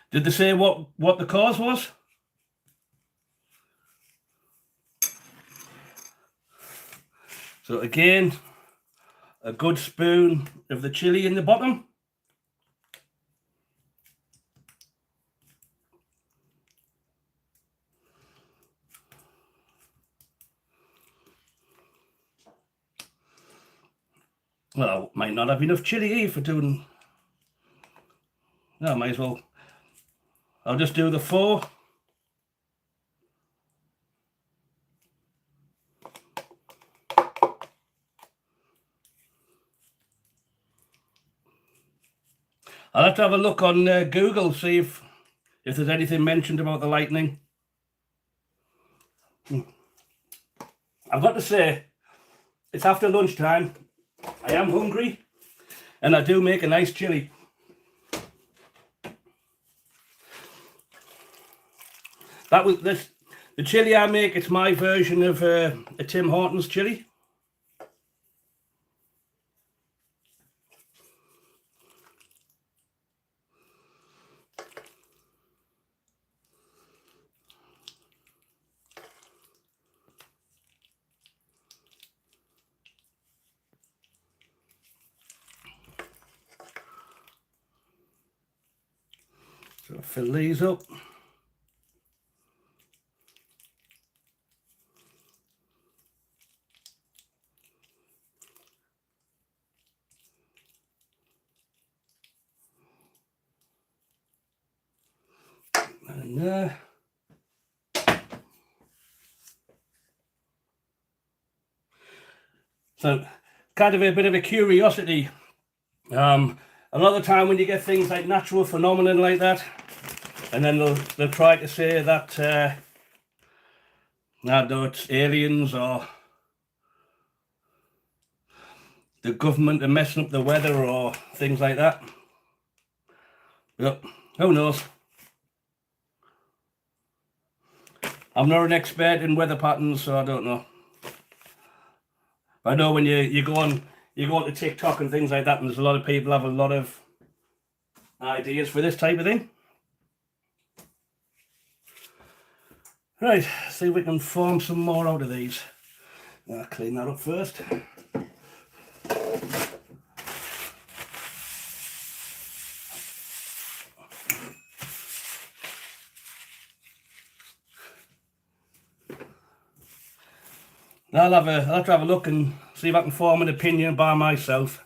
Did they say what the cause was? So again, a good spoon of the chili in the bottom. Well, I might not have enough chili here for doing... No, I might as well. I'll just do the 4. I'll have to have a look on Google, see if there's anything mentioned about the lightning. I've got to say, it's after lunchtime. I am hungry, and I do make a nice chili. That was this. The chili I make, it's my version of a Tim Hortons chili. So I'll fill these up. And there. So, kind of a bit of a curiosity. A lot of the time when you get things like natural phenomenon like that, and then they'll try to say that I don't know, it's aliens or the government are messing up the weather or things like that. But who knows? I'm not an expert in weather patterns, so I don't know. I know when you go on to TikTok and things like that, and there's a lot of people have a lot of ideas for this type of thing. Right, see if we can form some more out of these. I'll clean that up first. I'll have to have a look and see if I can form an opinion by myself.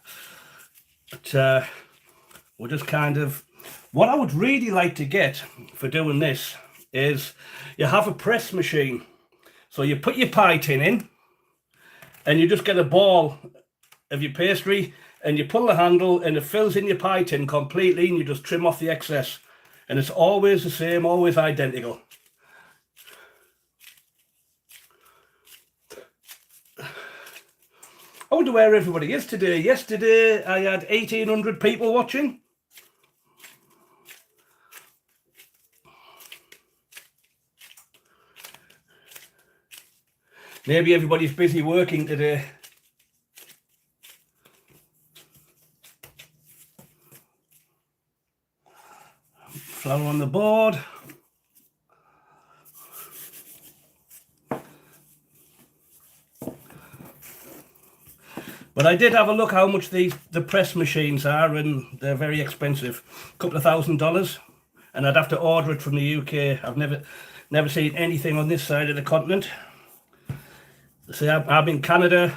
But we'll just kind of... What I would really like to get for doing this is you have a press machine. So you put your pie tin in and you just get a ball of your pastry and you pull the handle and it fills in your pie tin completely and you just trim off the excess. And it's always the same, always identical. I wonder where everybody is today. Yesterday I had 1,800 people watching. Maybe everybody's busy working today. Flour on the board. But I did have a look how much the press machines are, and they're very expensive. A couple of $1,000, and I'd have to order it from the UK. I've never seen anything on this side of the continent. See, I'm in Canada.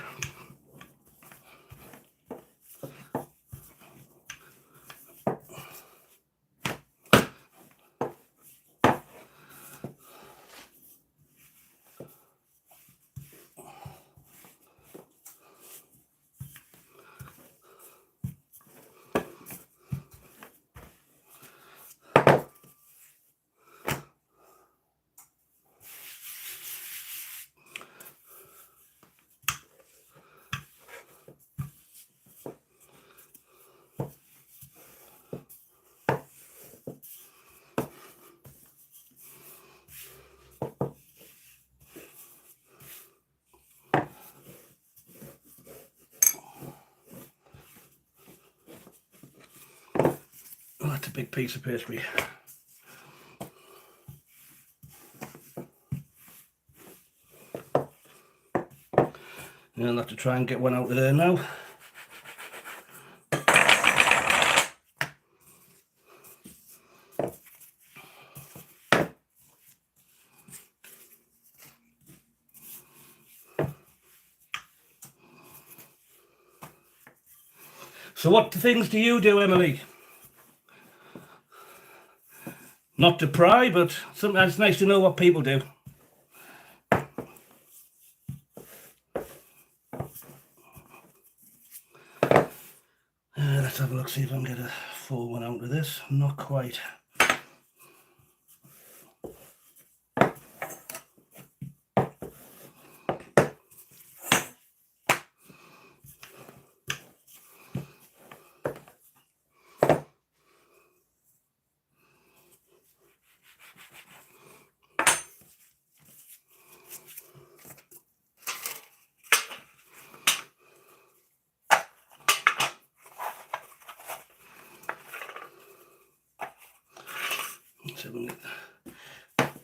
big piece of pastry. And I'll have to try and get one out of there now. So what things do you do, Emily? Not to pry, but sometimes it's nice to know what people do. Let's have a look, see if I can get a full one out of this. Not quite.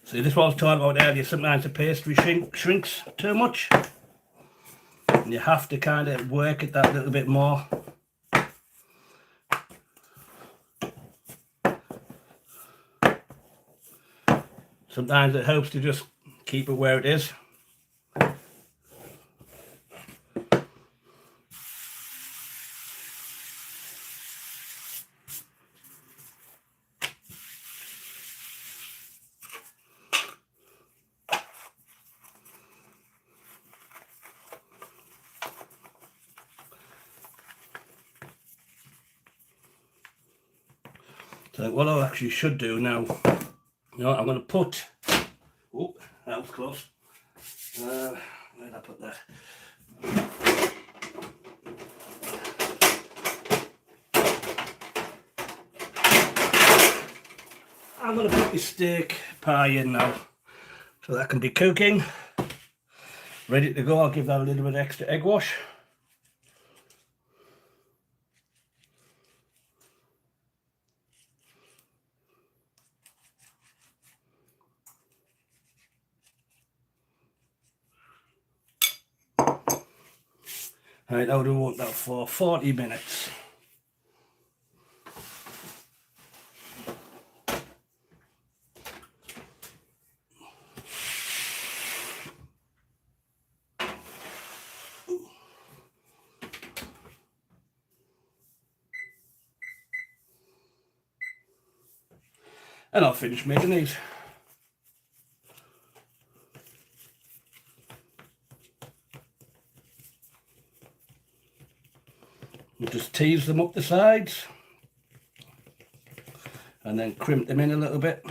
See, this is what I was talking about earlier. Sometimes the pastry shrinks too much, and you have to kind of work it that little bit more. Sometimes it helps to just keep it where it is. So what I actually should do now, I'm going to put, oh, that was close. Where did I put that? I'm going to put the steak pie in now, so that can be cooking, ready to go. I'll give that a little bit extra egg wash. Right, how do we want that for? 40 minutes. And I'll finish making these. We'll just tease them up the sides and then crimp them in a little bit.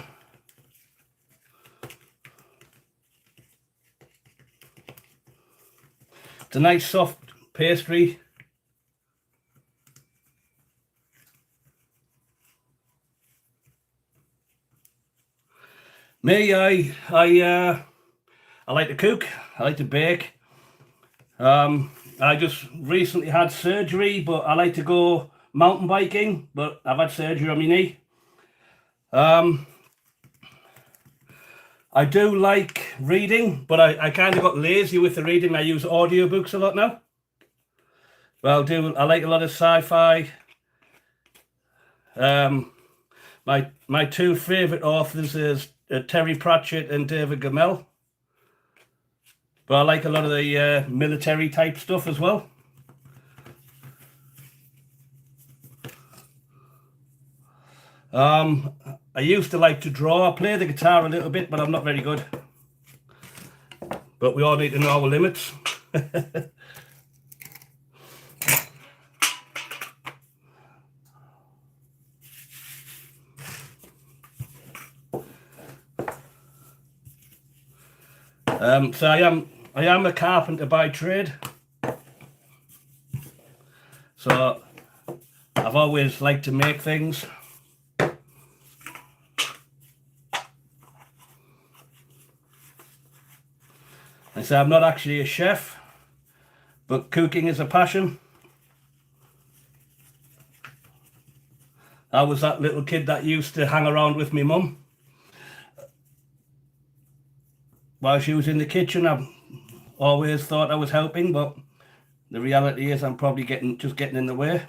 It's a nice soft pastry. Me, I like to cook. I like to bake. I just recently had surgery, but I like to go mountain biking, but I've had surgery on my knee. I do like reading, but I kind of got lazy with the reading. I use audiobooks a lot now. Well, I like a lot of sci-fi. My two favourite authors is Terry Pratchett and David Gemmell. But I like a lot of the military type stuff as well. I used to like to draw. I play the guitar a little bit, but I'm not very good. But we all need to know our limits. So I am a carpenter by trade. So I've always liked to make things. And so I'm not actually a chef, but cooking is a passion. I was that little kid that used to hang around with my mum while she was in the kitchen. I always thought I was helping, but the reality is I'm probably just getting in the way.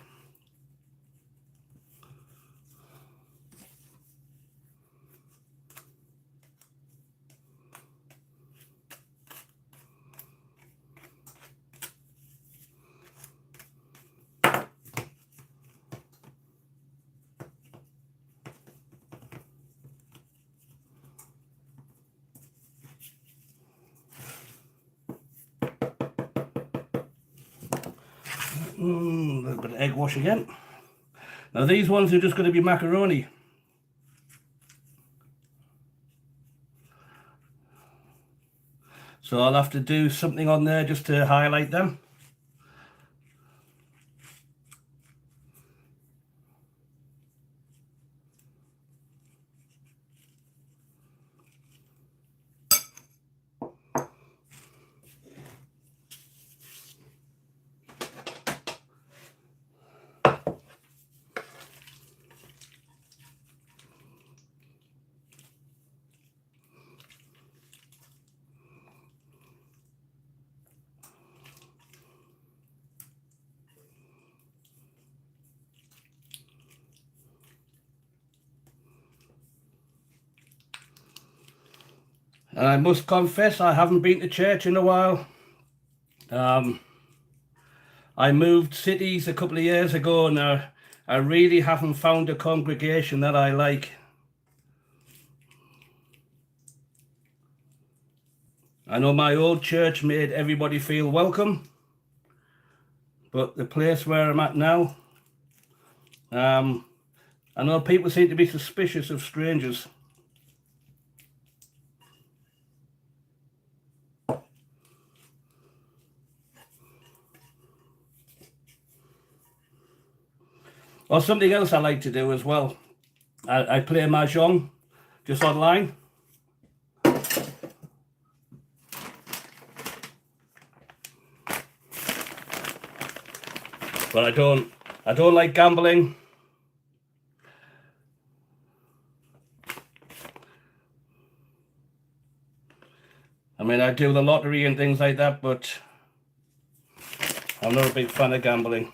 A little bit of egg wash again. Now these ones are just going to be macaroni. So I'll have to do something on there just to highlight them. And I must confess, I haven't been to church in a while. I moved cities a couple of years ago and I really haven't found a congregation that I like. I know my old church made everybody feel welcome, but the place where I'm at now, I know people seem to be suspicious of strangers. Or something else I like to do as well. I play mahjong just online. But I don't like gambling. I mean, I do the lottery and things like that, but I'm not a big fan of gambling.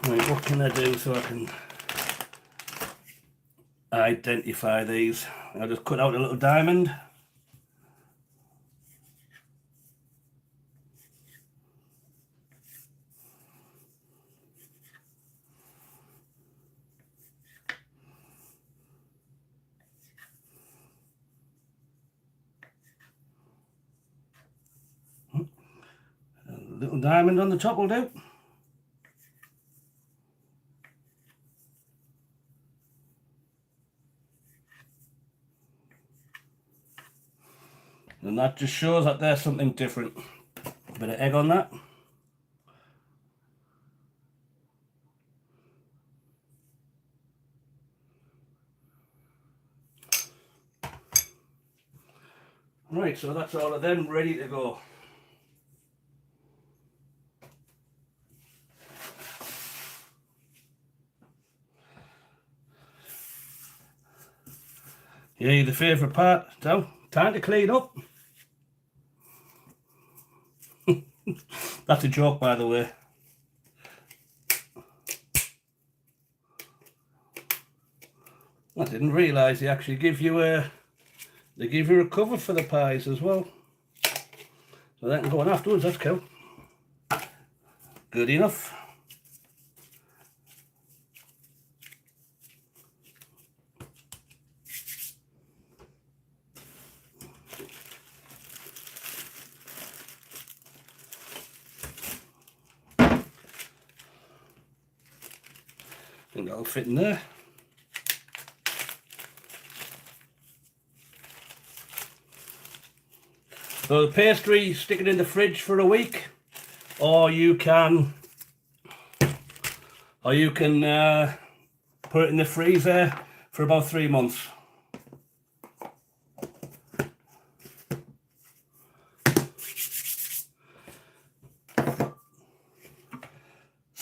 Right, what can I do so I can identify these? I'll just cut out a little diamond. A little diamond on the top will do. And that just shows that there's something different. A bit of egg on that. Right, so that's all of them ready to go. Yeah, the favourite part. So, time to clean up. That's a joke, by the way. I didn't realise they actually give you a cover for the pies as well. So that can go on afterwards, that's cool. Good enough. I think that'll fit in there. So the pastry, stick it in the fridge for a week, or you can put it in the freezer for about 3 months.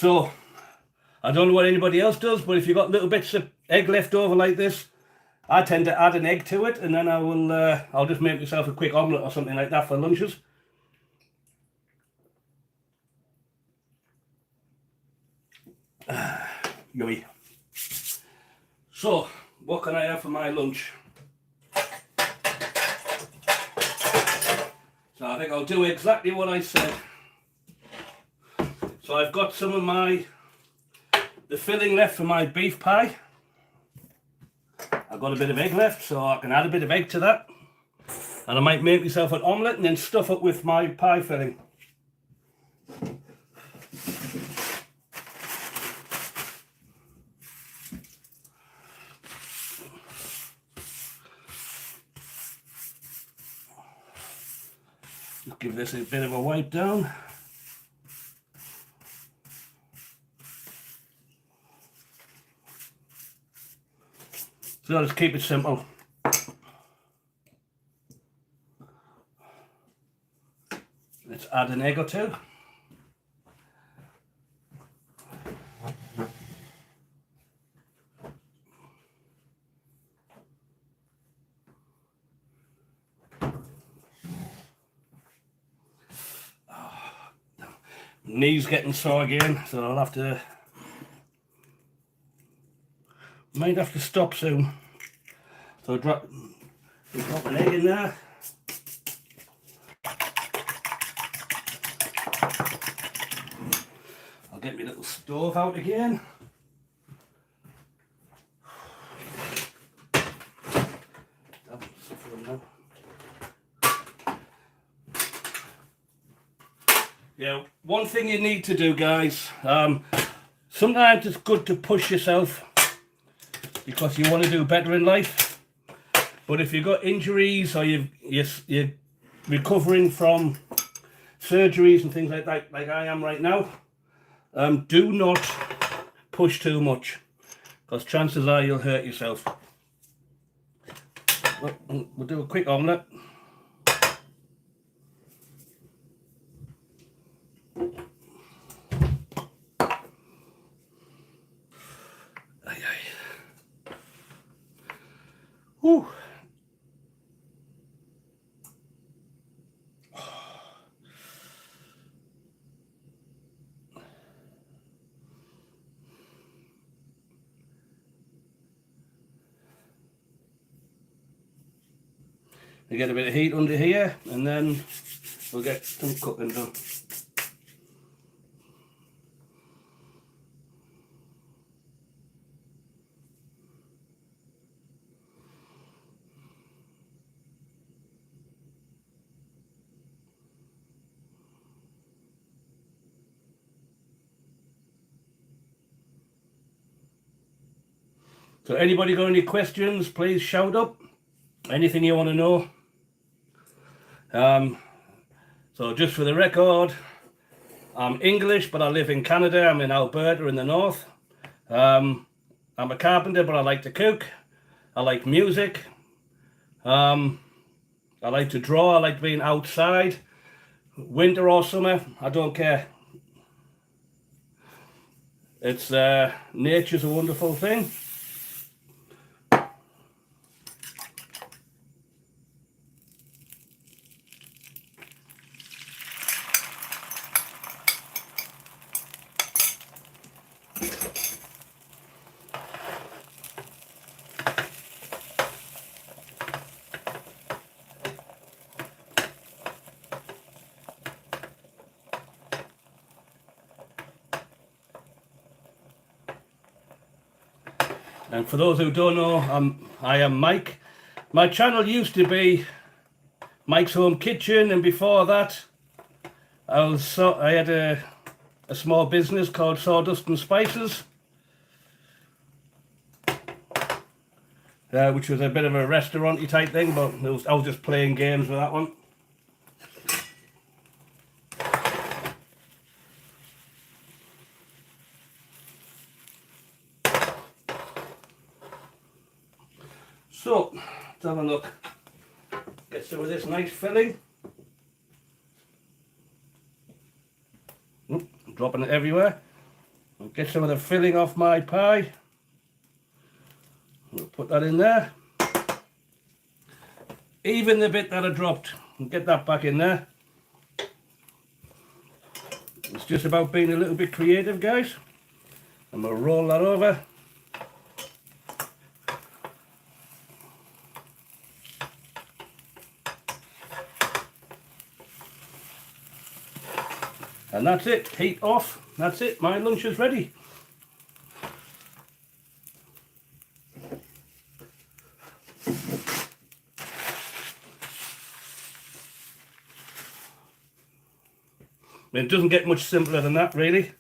So I don't know what anybody else does, but if you've got little bits of egg left over like this, I tend to add an egg to it, and then I'll just make myself a quick omelette or something like that for lunches. Yummy. So, what can I have for my lunch? So I think I'll do exactly what I said. So I've got some of the filling left for my beef pie. I've got a bit of egg left, so I can add a bit of egg to that. And I might make myself an omelette and then stuff it with my pie filling. Just give this a bit of a wipe down. So I'll just keep it simple. Let's add an egg or two. Knees getting sore again, so I'll have to, might have to stop soon. So drop an egg in there. I'll get my little stove out again. Yeah, one thing you need to do, guys, sometimes it's good to push yourself because you want to do better in life. But if you've got injuries or you're recovering from surgeries and things like that, like I am right now, do not push too much because chances are you'll hurt yourself. We'll do a quick omelette. Whew. You get a bit of heat under here and then we'll get some cooking done. So anybody got any questions, please shout up. Anything you want to know. So just for the record, I'm English, but I live in Canada. I'm in Alberta in the north. I'm a carpenter, but I like to cook. I like music. I like to draw. I like being outside. Winter or summer, I don't care. It's nature's a wonderful thing. And for those who don't know, I am Mike. My channel used to be Mike's Home Kitchen, and before that, I had a small business called Sawdust and Spices, which was a bit of a restaurant-y type thing, but I was just playing games with that one. So, let's have a look. Get some of this nice filling. Oop, I'm dropping it everywhere. I'll get some of the filling off my pie. We'll put that in there. Even the bit that I dropped, we'll get that back in there. It's just about being a little bit creative, guys. And we'll roll that over. And that's it, heat off. That's it, my lunch is ready. It doesn't get much simpler than that, really.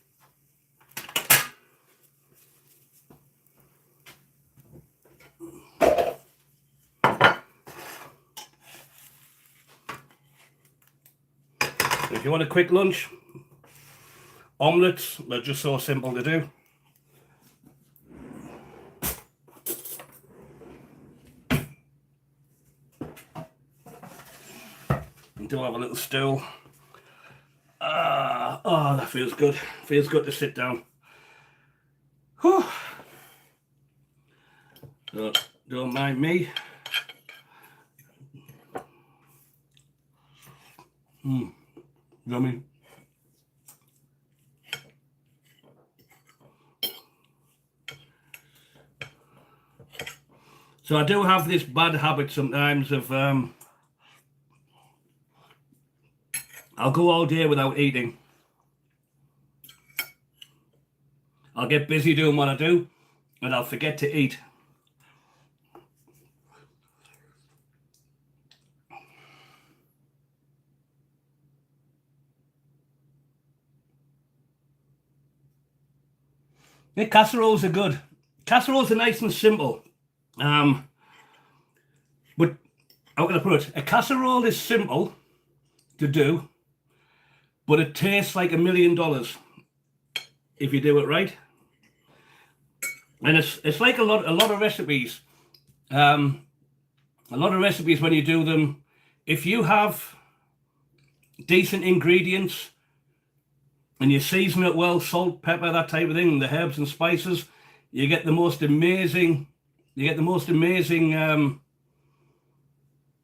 If you want a quick lunch, omelettes, they're just so simple to do. And do have a little stool. Oh, that feels good. Feels good to sit down. Whew. So, don't mind me. Yummy. So I do have this bad habit sometimes of I'll go all day without eating. I'll get busy doing what I do and I'll forget to eat. Yeah, casseroles are good. Casseroles are nice and simple. But how can I put it? A casserole is simple to do, but it tastes like $1 million if you do it right. And it's like a lot of recipes. A lot of recipes, when you do them, if you have decent ingredients and you season it well, salt, pepper, that type of thing, the herbs and spices, you get the most amazing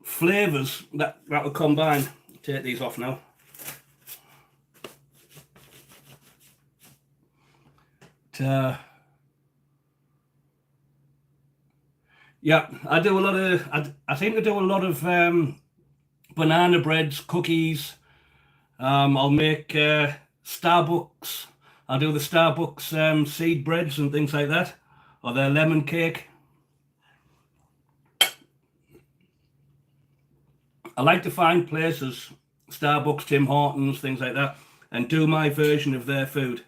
flavors that will combine. Take these off now. Yeah, I do a lot of. I seem to do a lot of banana breads, cookies. I'll make Starbucks. I'll do the Starbucks seed breads and things like that, or their lemon cake. I like to find places, Starbucks, Tim Hortons, things like that, and do my version of their food.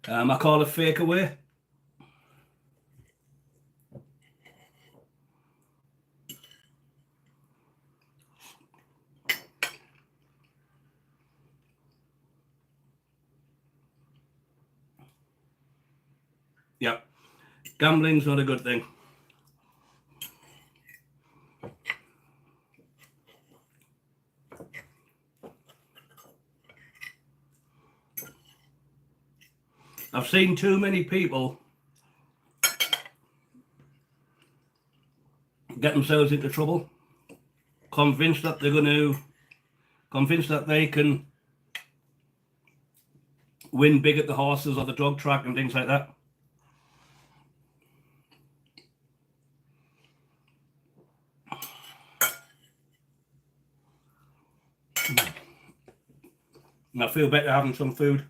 I call it fake away. Yep, gambling's not a good thing. I've seen too many people get themselves into trouble, convinced that they can win big at the horses or the dog track and things like that. And I feel better having some food.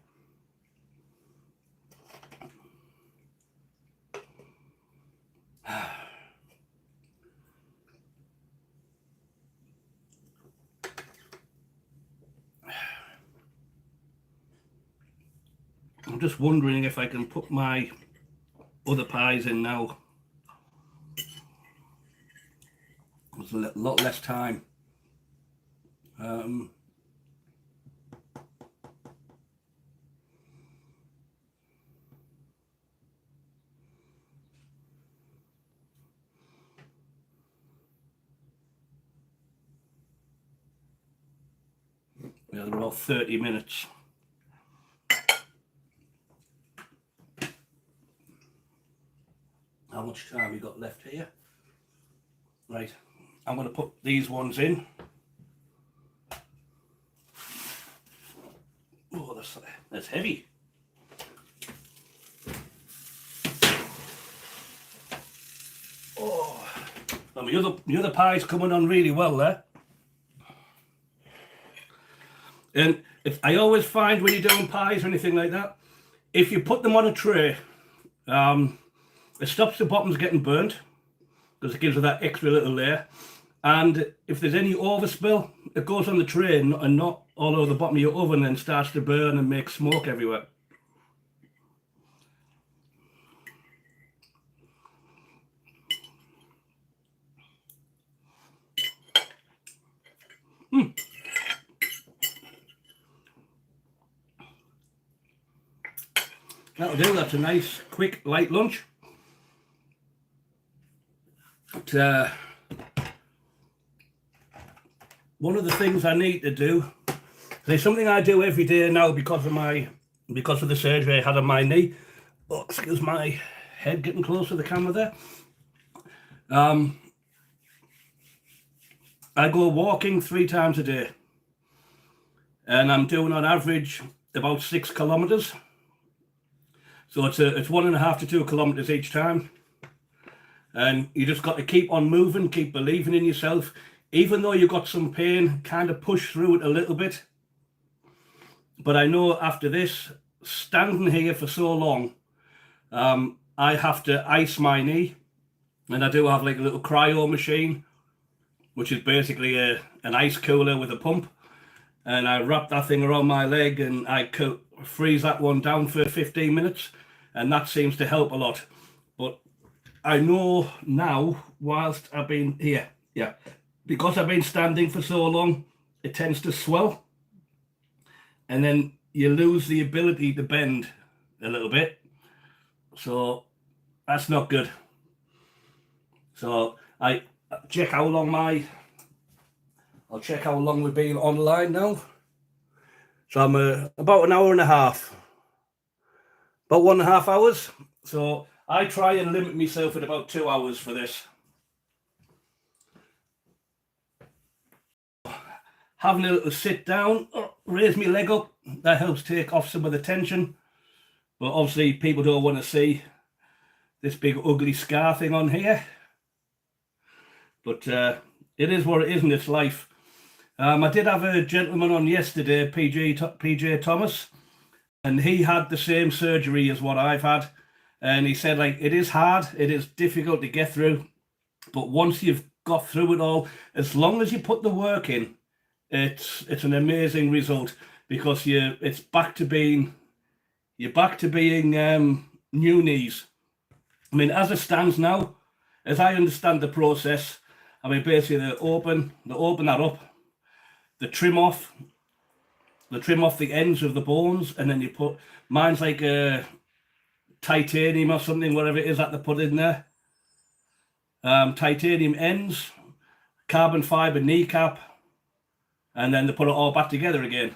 I'm just wondering if I can put my other pies in now. There's a lot less time. Yeah, they're about 30 minutes. how much time we got left here. Right, I'm going to put these ones in. Oh, that's heavy. Oh, and the other pie's coming on really well there. And I always find when you're doing pies or anything like that, if you put them on a tray, it stops the bottoms getting burnt because it gives it that extra little layer. And if there's any overspill, it goes on the tray and not all over the bottom of your oven and starts to burn and make smoke everywhere. That'll do. That's a nice, quick, light lunch. But, one of the things I need to do, there's something I do every day now because of the surgery I had on my knee. Oh, excuse my head getting close to the camera there. I go walking 3 times a day, and I'm doing on average about 6 kilometers. So it's 1.5 to 2 kilometers each time. And you just got to keep on moving, keep believing in yourself. Even though you've got some pain, kind of push through it a little bit. But I know after this, standing here for so long, I have to ice my knee. And I do have like a little cryo machine, which is basically an ice cooler with a pump. And I wrap that thing around my leg and I freeze that one down for 15 minutes. And that seems to help a lot. But I know now, whilst I've been here, because I've been standing for so long, it tends to swell. And then you lose the ability to bend a little bit. So that's not good. So I'll check how long we've been online now. So I'm about 1.5 hours. About 1.5 hours. So I try and limit myself at about 2 hours for this. Having a little sit down, raise my leg up, that helps take off some of the tension. But obviously people don't want to see this big ugly scar thing on here. But it is what it is in this life. I did have a gentleman on yesterday, PJ Thomas, and he had the same surgery as what I've had. And he said, like, it is hard, it is difficult to get through. But once you've got through it all, as long as you put the work in, it's an amazing result, because you're back to being new knees. I mean, as it stands now, as I understand the process, I mean, basically they open that up, they trim off the ends of the bones, and then you put, mine's like a titanium or something, whatever it is that they put in there. Titanium ends, carbon fiber kneecap, and then they put it all back together again.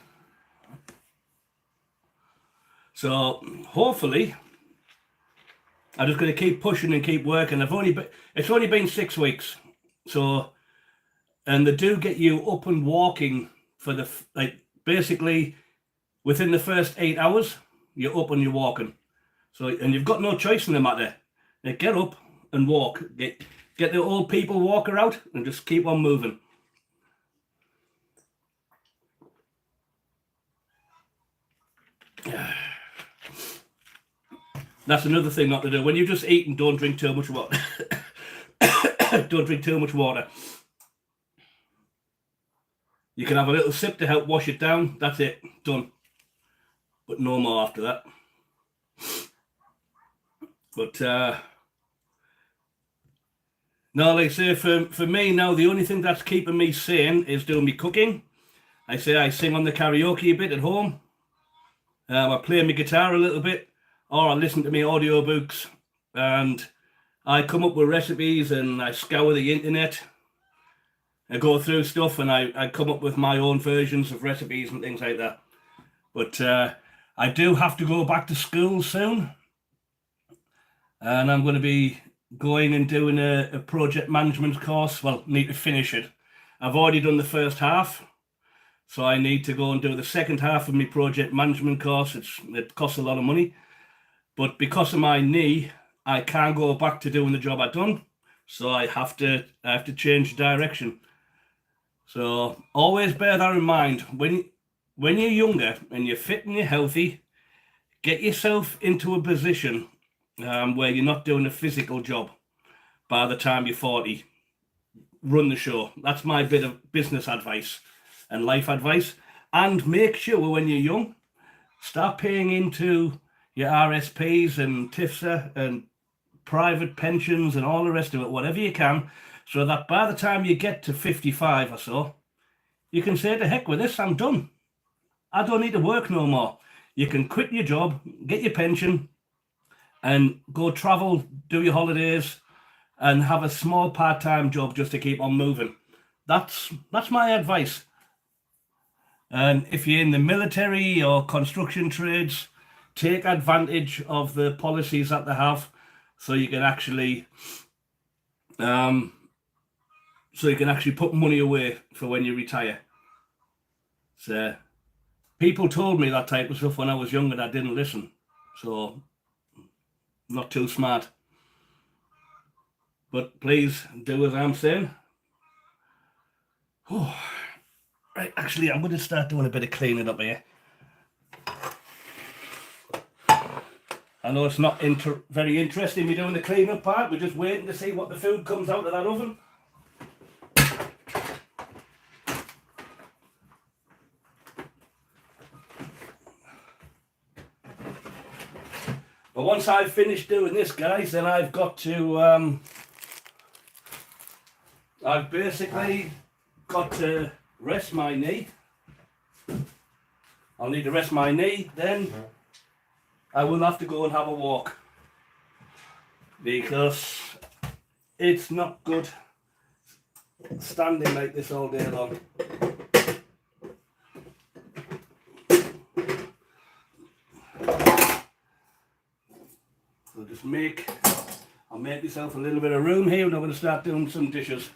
So hopefully, I'm just going to keep pushing and keep working. It's only been 6 weeks, so, and they do get you up and walking for basically within the first 8 hours, you're up and you're walking. So, and you've got no choice in the matter. Get up and walk. Get the old people walker out and just keep on moving. That's another thing not to do. When you're just eating, don't drink too much water. Don't drink too much water. You can have a little sip to help wash it down. That's it. Done. But no more after that. But no, like I say, for me now, the only thing that's keeping me sane is doing me cooking. I sing on the karaoke a bit at home. I play my guitar a little bit, or I listen to my audiobooks, and I come up with recipes and I scour the internet. I go through stuff and I come up with my own versions of recipes and things like that. But I do have to go back to school soon. And I'm going to be going and doing a project management course. Well, need to finish it. I've already done the first half, so I need to go and do the second half of my project management course. It costs a lot of money, but because of my knee, I can't go back to doing the job I've done. So I have to change direction. So always bear that in mind. When you're younger and you're fit and you're healthy, get yourself into a position where you're not doing a physical job by the time you're 40. Run the show. That's my bit of business advice and life advice. And make sure when you're young, start paying into your RSPs and TIFSA and private pensions and all the rest of it, whatever you can, so that by the time you get to 55 or so, you can say, to heck with this, I'm done. I don't need to work no more. You can quit your job, get your pension, and go travel, do your holidays, and have a small part-time job just to keep on moving. That's my advice. And if you're in the military or construction trades, take advantage of the policies that they have, so you can actually put money away for when you retire. So people told me that type of stuff when I was young and I didn't listen. So not too smart. But please do as I'm saying. Oh, right, actually, I'm going to start doing a bit of cleaning up here. I know it's not very interesting me doing the clean-up part. We're just waiting to see what the food comes out of that oven. But once I've finished doing this, guys, then I've got to... I've basically got to rest my knee. I'll need to rest my knee, then I will have to go and have a walk, because it's not good standing like this all day long. So I'll make myself a little bit of room here, and I'm going to start doing some dishes.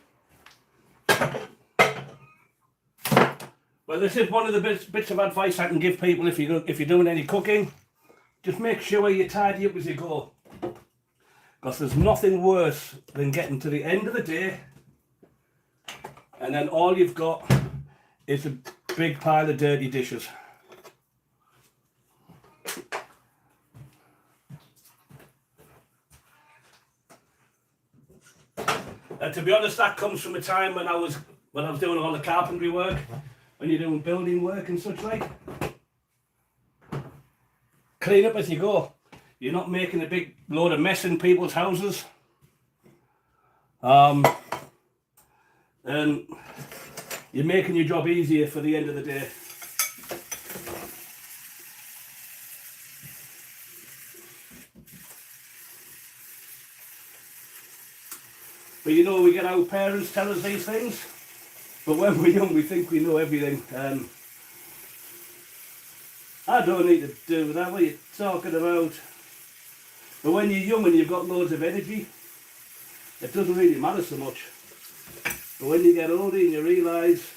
Well, this is one of the bits of advice I can give people if you're doing any cooking. Just make sure you tidy up as you go, because there's nothing worse than getting to the end of the day and then all you've got is a big pile of dirty dishes. And to be honest, that comes from a time when I was doing all the carpentry work, when you're doing building work and such like. Clean up as you go. You're not making a big load of mess in people's houses. And you're making your job easier for the end of the day. But you know, we get our parents tell us these things, but when we're young we think we know everything. I don't need to do that, what are you talking about? But when you're young and you've got loads of energy, it doesn't really matter so much. But when you get older and you realise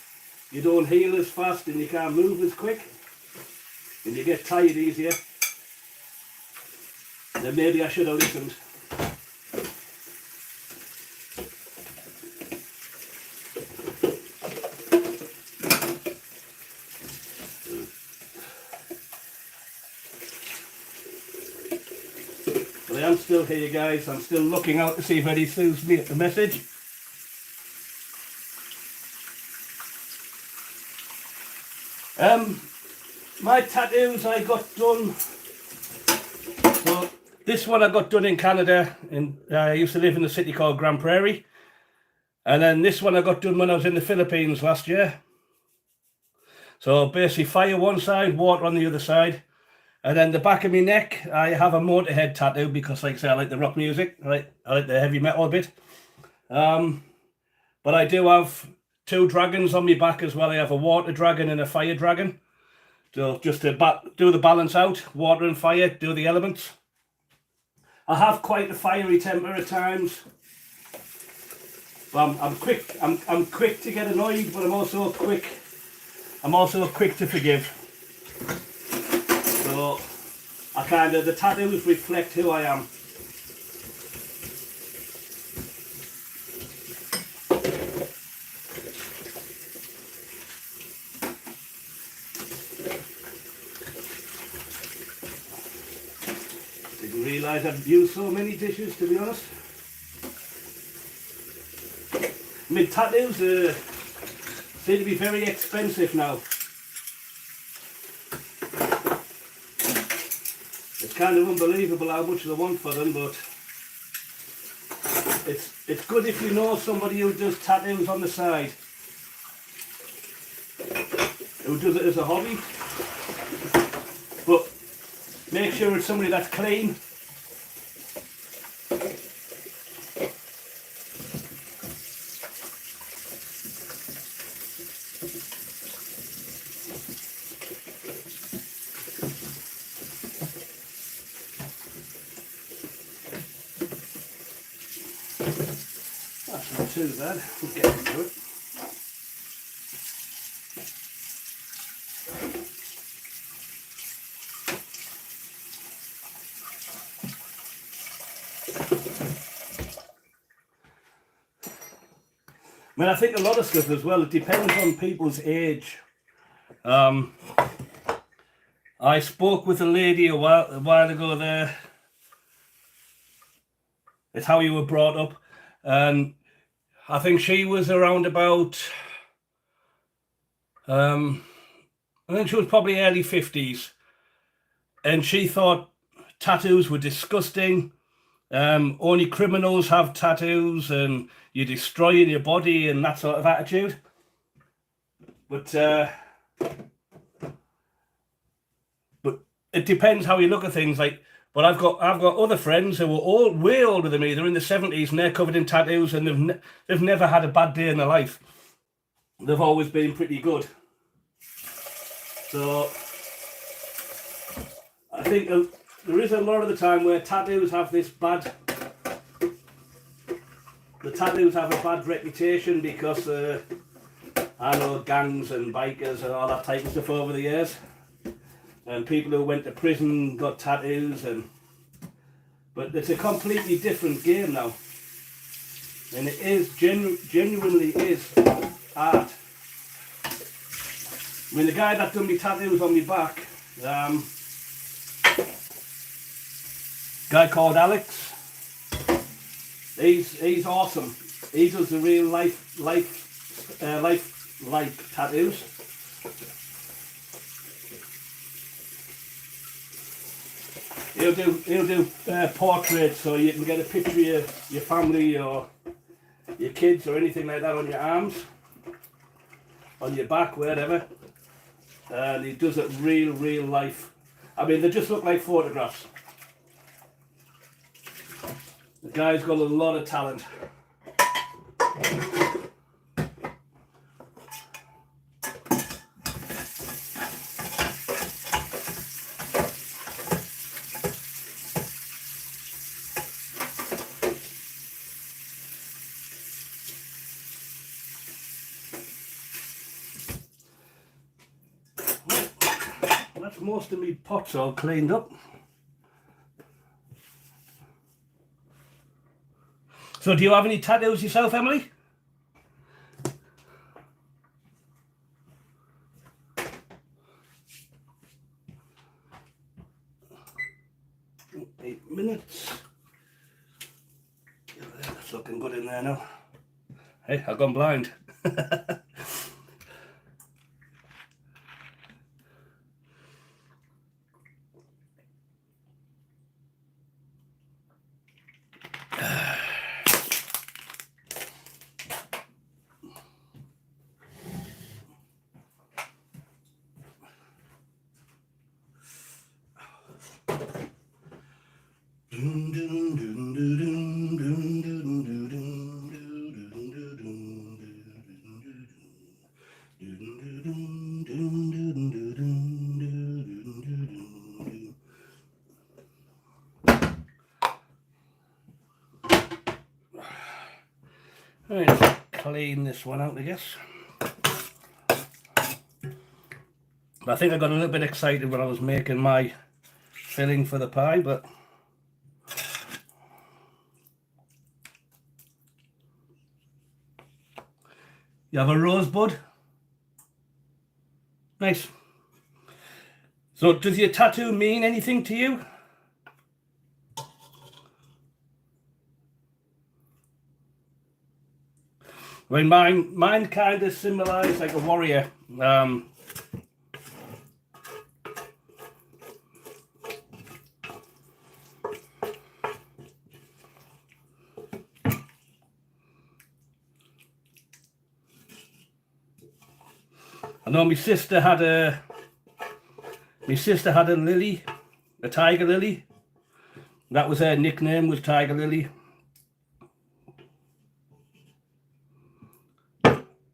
you don't heal as fast and you can't move as quick, and you get tired easier, then maybe I should have listened. But I am still here, guys. I'm still looking out to see if any suits me at the message. My tattoos I got done. So this one I got done in Canada, and I used to live in a city called Grand Prairie. And then this one I got done when I was in the Philippines last year. So basically fire one side, water on the other side. And then the back of my neck, I have a Motorhead tattoo because, like I say, I like the rock music. I like the heavy metal a bit. But I do have two dragons on my back as well. I have a water dragon and a fire dragon. So just to do the balance out, water and fire, do the elements. I have quite a fiery temper at times. But I'm quick. I'm quick to get annoyed, but I'm also quick. I'm also quick to forgive. So I kind of, the tattoos reflect who I am. Didn't realise I'd used so many dishes, to be honest. I mean, tattoos seem to be very expensive now. It's kind of unbelievable how much they want for them, but it's good if you know somebody who does tattoos on the side, who does it as a hobby. But make sure it's somebody that's clean. That's not too bad. We'll get into it. I mean, I think a lot of stuff as well, it depends on people's age. I spoke with a lady a while ago there. It's how you were brought up. And I think she was around about, I think she was probably early 50s. And she thought tattoos were disgusting. Only criminals have tattoos and you're destroying your body and that sort of attitude. But it depends how you look at things. Like, but I've got other friends who are way older than me. They're in the 70s and they're covered in tattoos and they've never had a bad day in their life. They've always been pretty good. So I think there is a lot of the time where tattoos have this bad. The tattoos have a bad reputation because I know gangs and bikers and all that type of stuff over the years. And people who went to prison got tattoos, but it's a completely different game now, and it is genuinely is art. I mean, the guy that done me tattoos on my back, guy called Alex, he's awesome. He does the real life tattoos. He'll do portraits, so you can get a picture of your family or your kids or anything like that on your arms, on your back, wherever. And he does it real life. I mean, they just look like photographs. The guy's got a lot of talent. That's most of me pots all cleaned up. So do you have any tattoos yourself, Emily? Eight minutes. That's looking good in there now. Hey, I've gone blind. Let's clean this one out, I guess. I think I got a little bit excited when I was making my filling for the pie, but you have a rosebud. Nice. So does your tattoo mean anything to you? I mean, mine kind of symbolizes like a warrior. I know my sister had a lily, a tiger lily. That was her nickname, was Tiger Lily.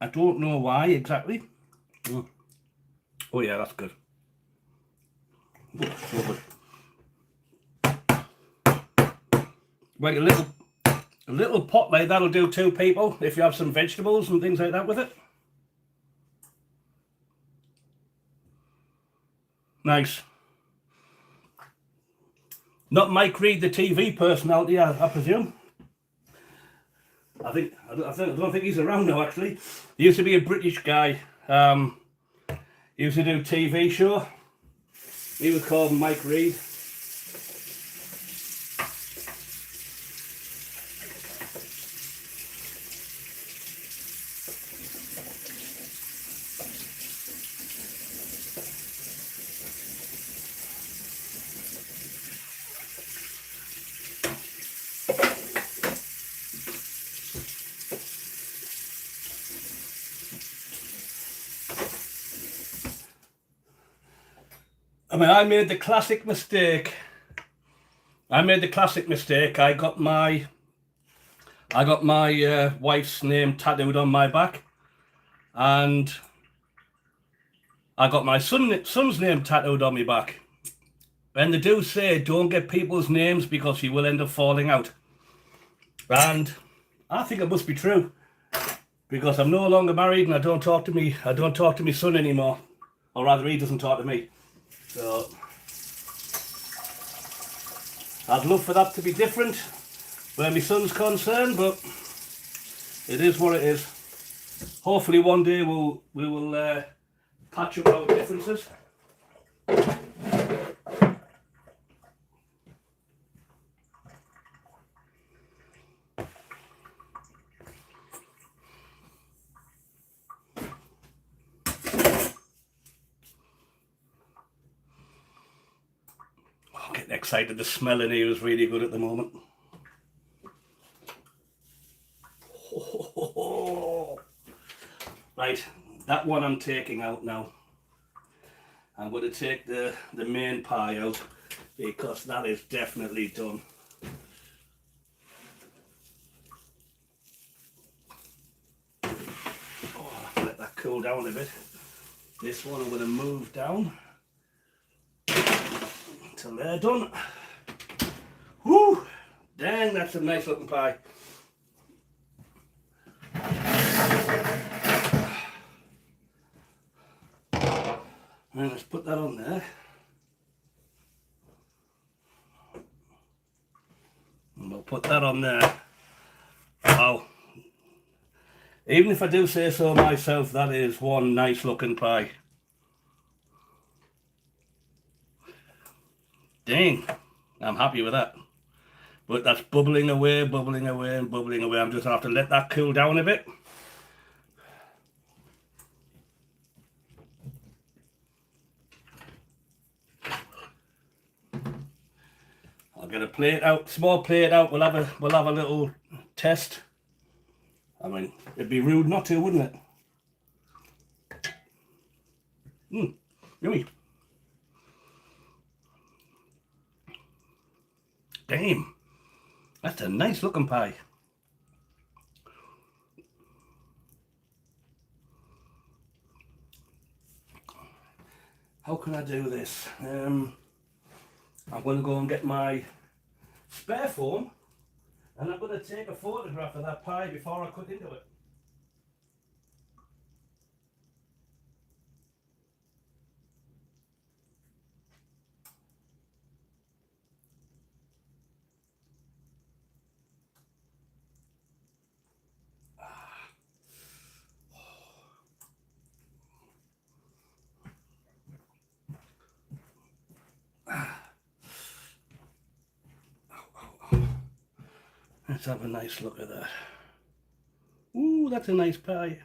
I don't know why exactly. Oh yeah, that's good. Oh, so good. Like a little pot like that'll do 2 people if you have some vegetables and things like that with it. Nice. Not Mike Reed, the TV personality, I presume. I don't think he's around now, actually. He used to be a British guy. He used to do a TV show. He was called Mike Reed. I mean, I made the classic mistake. I got my wife's name tattooed on my back, and I got my son's name tattooed on my back. And they do say don't get people's names because you will end up falling out. And I think it must be true, because I'm no longer married and I don't talk to my son anymore, or rather he doesn't talk to me. So I'd love for that to be different where my son's concerned, but it is what it is. Hopefully one day we will patch up our differences. Getting excited. The smell in here is really good at the moment. Right, that one I'm taking out now. I'm going to take the main pie out because that is definitely done. Oh, let that cool down a bit. This one I'm going to move down until they're done. Whoo! Dang, that's a nice looking pie. And let's put that on there. And we'll put that on there. Wow. Even if I do say so myself, that is one nice looking pie. Dang, I'm happy with that. But that's bubbling away, bubbling away and bubbling away. I'm just going to have to let that cool down a bit. I'll get a plate out, small plate out. We'll have a little test. I mean, it'd be rude not to, wouldn't it? Yummy. Damn, that's a nice looking pie. How can I do this? I'm going to go and get my spare foam And I'm going to take a photograph of that pie before I cut into it. Let's have a nice look at that. Ooh, that's a nice pie.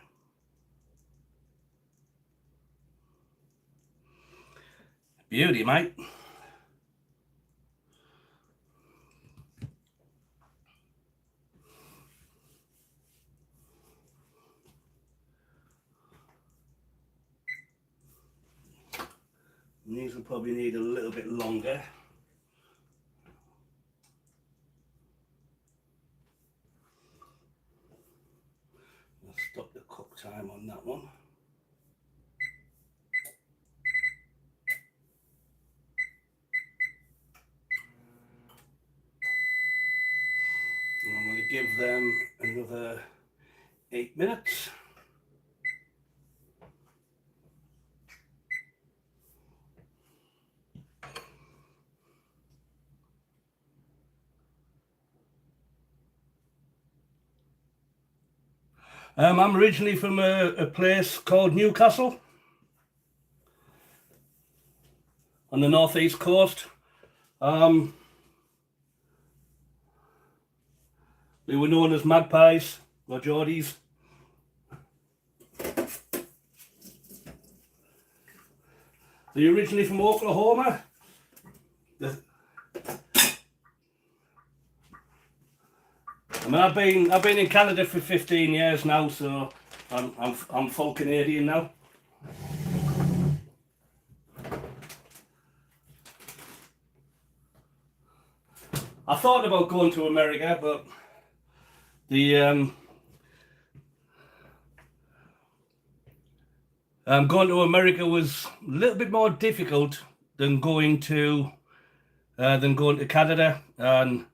Beauty, mate. And these will probably need a little bit longer. I'll stop the cook time on that one. And I'm going to give them another 8 minutes. I'm originally from a place called Newcastle on the northeast coast. We were known as magpies or Geordies. Are you originally from Oklahoma? I mean, I've been in Canada for 15 years now, so I'm full Canadian now. I thought about going to America, but the going to America was a little bit more difficult than going to Canada, and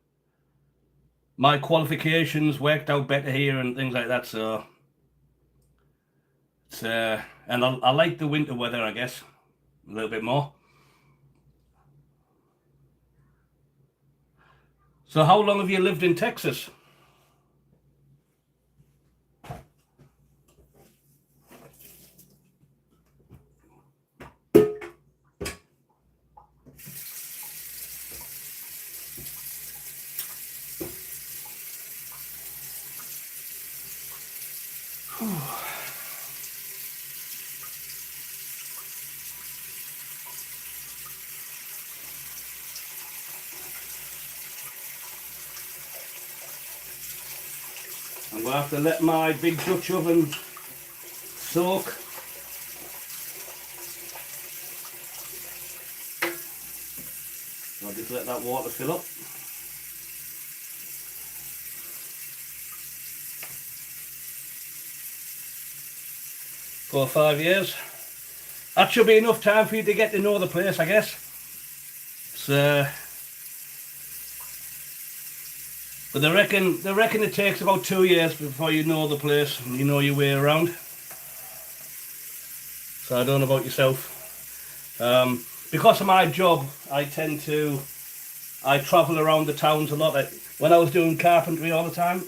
my qualifications worked out better here and things like that. So it's and I like the winter weather, I guess, a little bit more. So how long have you lived in Texas? I'm going to have to let my big Dutch oven soak. I'll just let that water fill up. 4 or 5 years. That should be enough time for you to get to know the place, I guess. But they reckon it takes about 2 years before you know the place and you know your way around. So I don't know about yourself. Because of my job, I travel around the towns a lot. Like when I was doing carpentry all the time,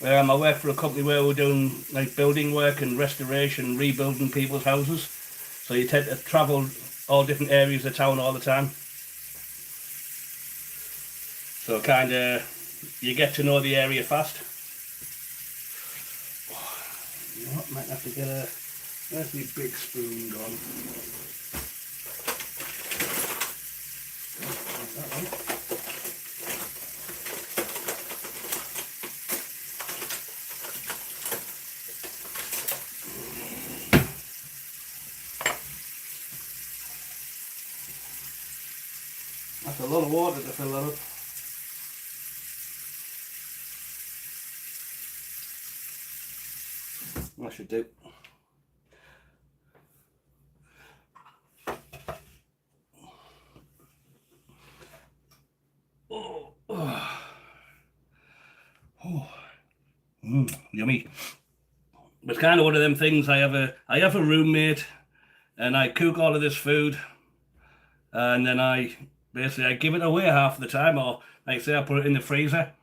I worked for a company where we were doing like building work and restoration, rebuilding people's houses. So you tend to travel all different areas of town all the time. So kind of you get to know the area fast. You know what? Might have to get where's my big spoon gone? That one. That's a lot of water to fill that up. That should do. Yummy. But it's kind of one of them things. I have a roommate, and I cook all of this food, and then I give it away half the time, or like I say, I put it in the freezer.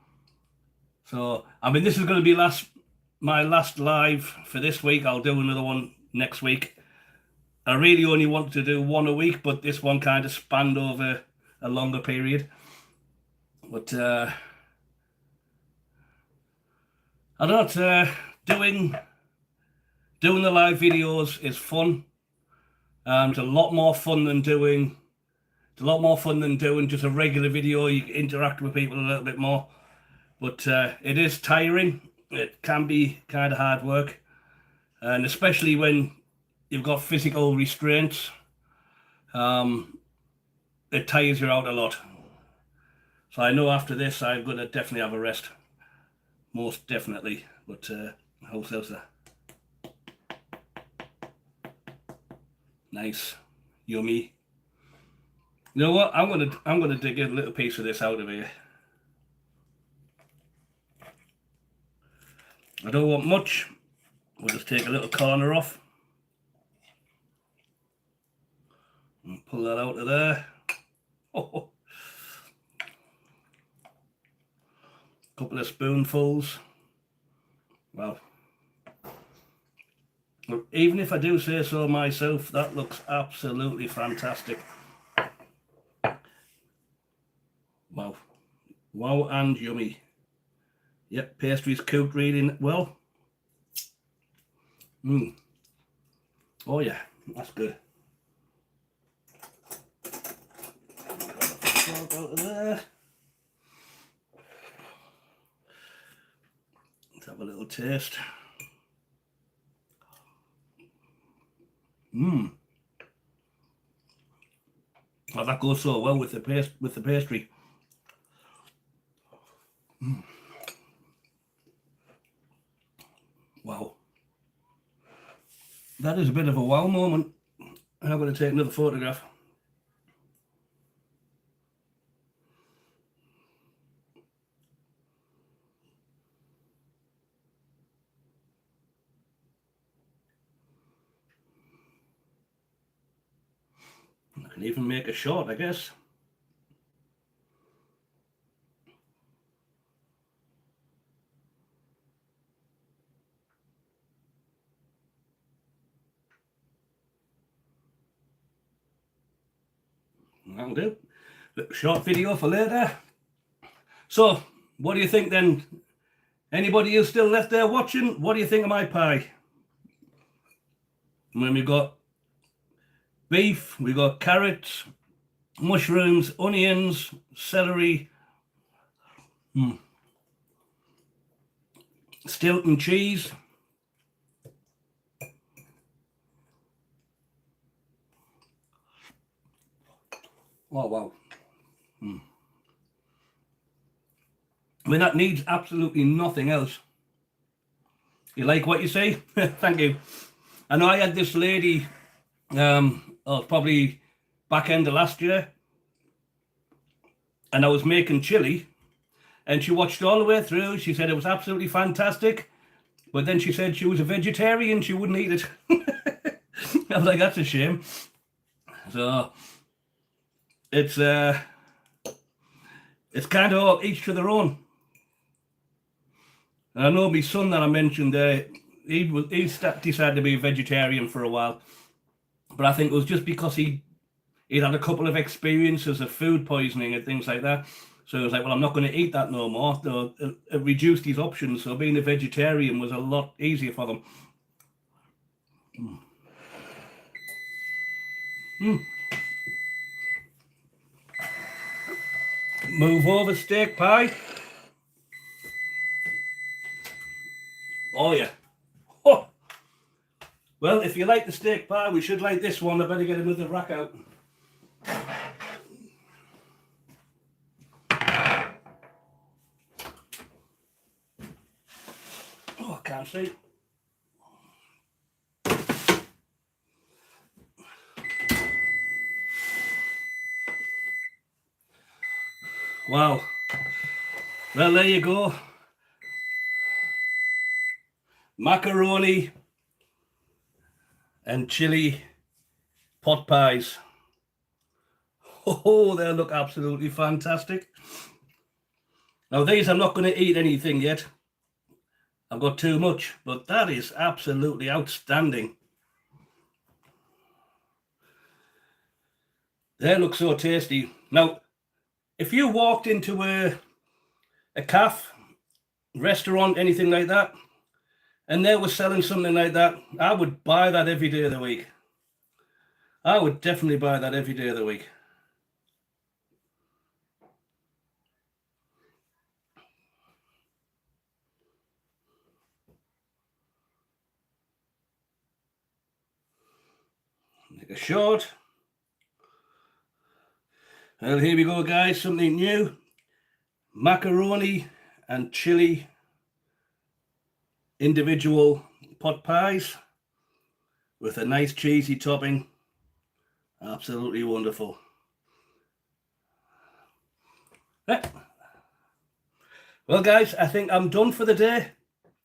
So I mean, this is going to be my last live for this week. I'll do another one next week. I really only want to do one a week, but this one kind of spanned over a longer period. But I don't know, doing the live videos is fun. It's a lot more fun than doing just a regular video. You interact with people a little bit more, but it is tiring. It can be kind of hard work, and especially when you've got physical restraints, it tires you out a lot. So I know after this I'm going to definitely have a rest, most definitely. But how's that? Nice, yummy. You know what? I'm gonna dig a little piece of this out of here. I don't want much. We'll just take a little corner off and pull that out of there. Oh. Couple of spoonfuls. Wow. Even if I do say so myself, that looks absolutely fantastic. Wow. Wow and yummy. Yep, pastry's cooked really well. Oh yeah, that's good. Out of there. Let's have a little taste. Oh, that goes so well with the pastry. Wow. That is a bit of a wow moment. I'm going to take another photograph. I can even make a shot, I guess. That'll do. Little short video for later. So, what do you think then? Anybody who's still left there watching, what do you think of my pie? And then we've got beef, we've got carrots, mushrooms, onions, celery, Stilton cheese. Oh, wow. I mean, that needs absolutely nothing else. You like what you see? Thank you. I know I had this lady, probably back end of last year, and I was making chili, and she watched all the way through. She said it was absolutely fantastic, but then she said she was a vegetarian, she wouldn't eat it. I was like, that's a shame. So it's kind of all each to their own. And I know my son that I mentioned there, he decided to be a vegetarian for a while, but I think it was just because he'd had a couple of experiences of food poisoning and things like that. So he was like, well, I'm not going to eat that no more. So it reduced his options. So being a vegetarian was a lot easier for them. Move over steak pie. Oh yeah. Oh. Well, if you like the steak pie, we should like this one. I better get another rack out. Oh, I can't see. Wow. Well, there you go. macaroni and chili pot pies. Oh, they look absolutely fantastic. Now these, I'm not going to eat anything yet. I've got too much, but that is absolutely outstanding. They look so tasty. Now, if you walked into a cafe, restaurant, anything like that, and they were selling something like that, I would buy that every day of the week. I would definitely buy that every day of the week. Make a short. Well, here we go, guys. Something new. Macaroni and chili individual pot pies with a nice cheesy topping. Absolutely wonderful. Well, guys, I think I'm done for the day.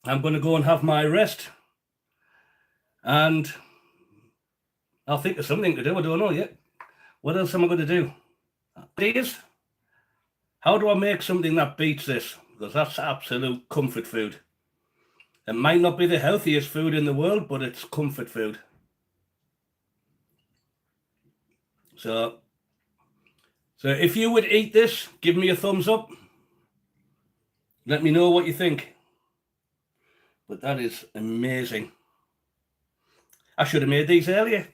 I'm going to go and have my rest. And I'll think of something to do. I don't know yet. What else am I going to do? Ideas? How do I make something that beats this? Because that's absolute comfort food. It might not be the healthiest food in the world, but it's comfort food. So if you would eat this, give me a thumbs up. Let me know what you think. But that is amazing. I should have made these earlier.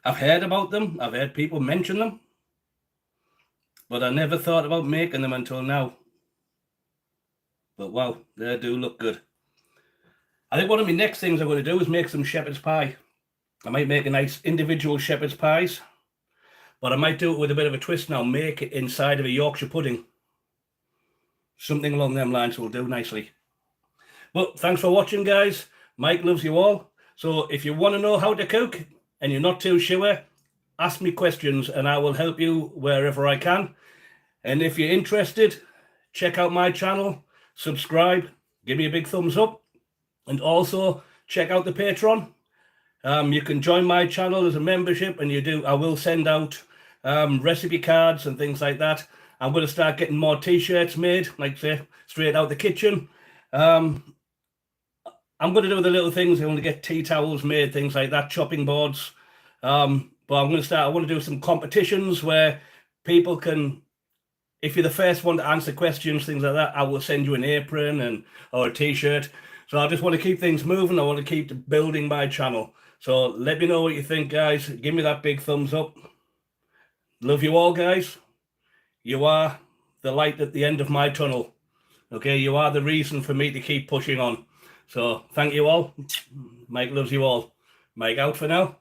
I've heard about them. I've heard people mention them. But I never thought about making them until now. But wow, they do look good. I think one of my next things I'm going to do is make some shepherd's pie. I might make a nice individual shepherd's pies. But I might do it with a bit of a twist now. Make it inside of a Yorkshire pudding. Something along them lines will do nicely. But thanks for watching, guys. Mike loves you all. So if you want to know how to cook and you're not too sure, ask me questions and I will help you wherever I can. And if you're interested, check out my channel, subscribe, give me a big thumbs up, and also check out the Patreon. You can join my channel as a membership, and I will send out recipe cards and things like that. I'm going to start getting more t-shirts made, like say, straight out the kitchen. I'm going to do the little things. I'm going to get tea towels made, things like that, chopping boards. But I want to do some competitions where people can, if you're the first one to answer questions, things like that, I will send you an apron or a t-shirt. So I just want to keep things moving. I want to keep building my channel. So let me know what you think, guys. Give me that big thumbs up. Love you all, guys. You are the light at the end of my tunnel. Okay, you are the reason for me to keep pushing on. So thank you all. Mike loves you all. Mike out for now.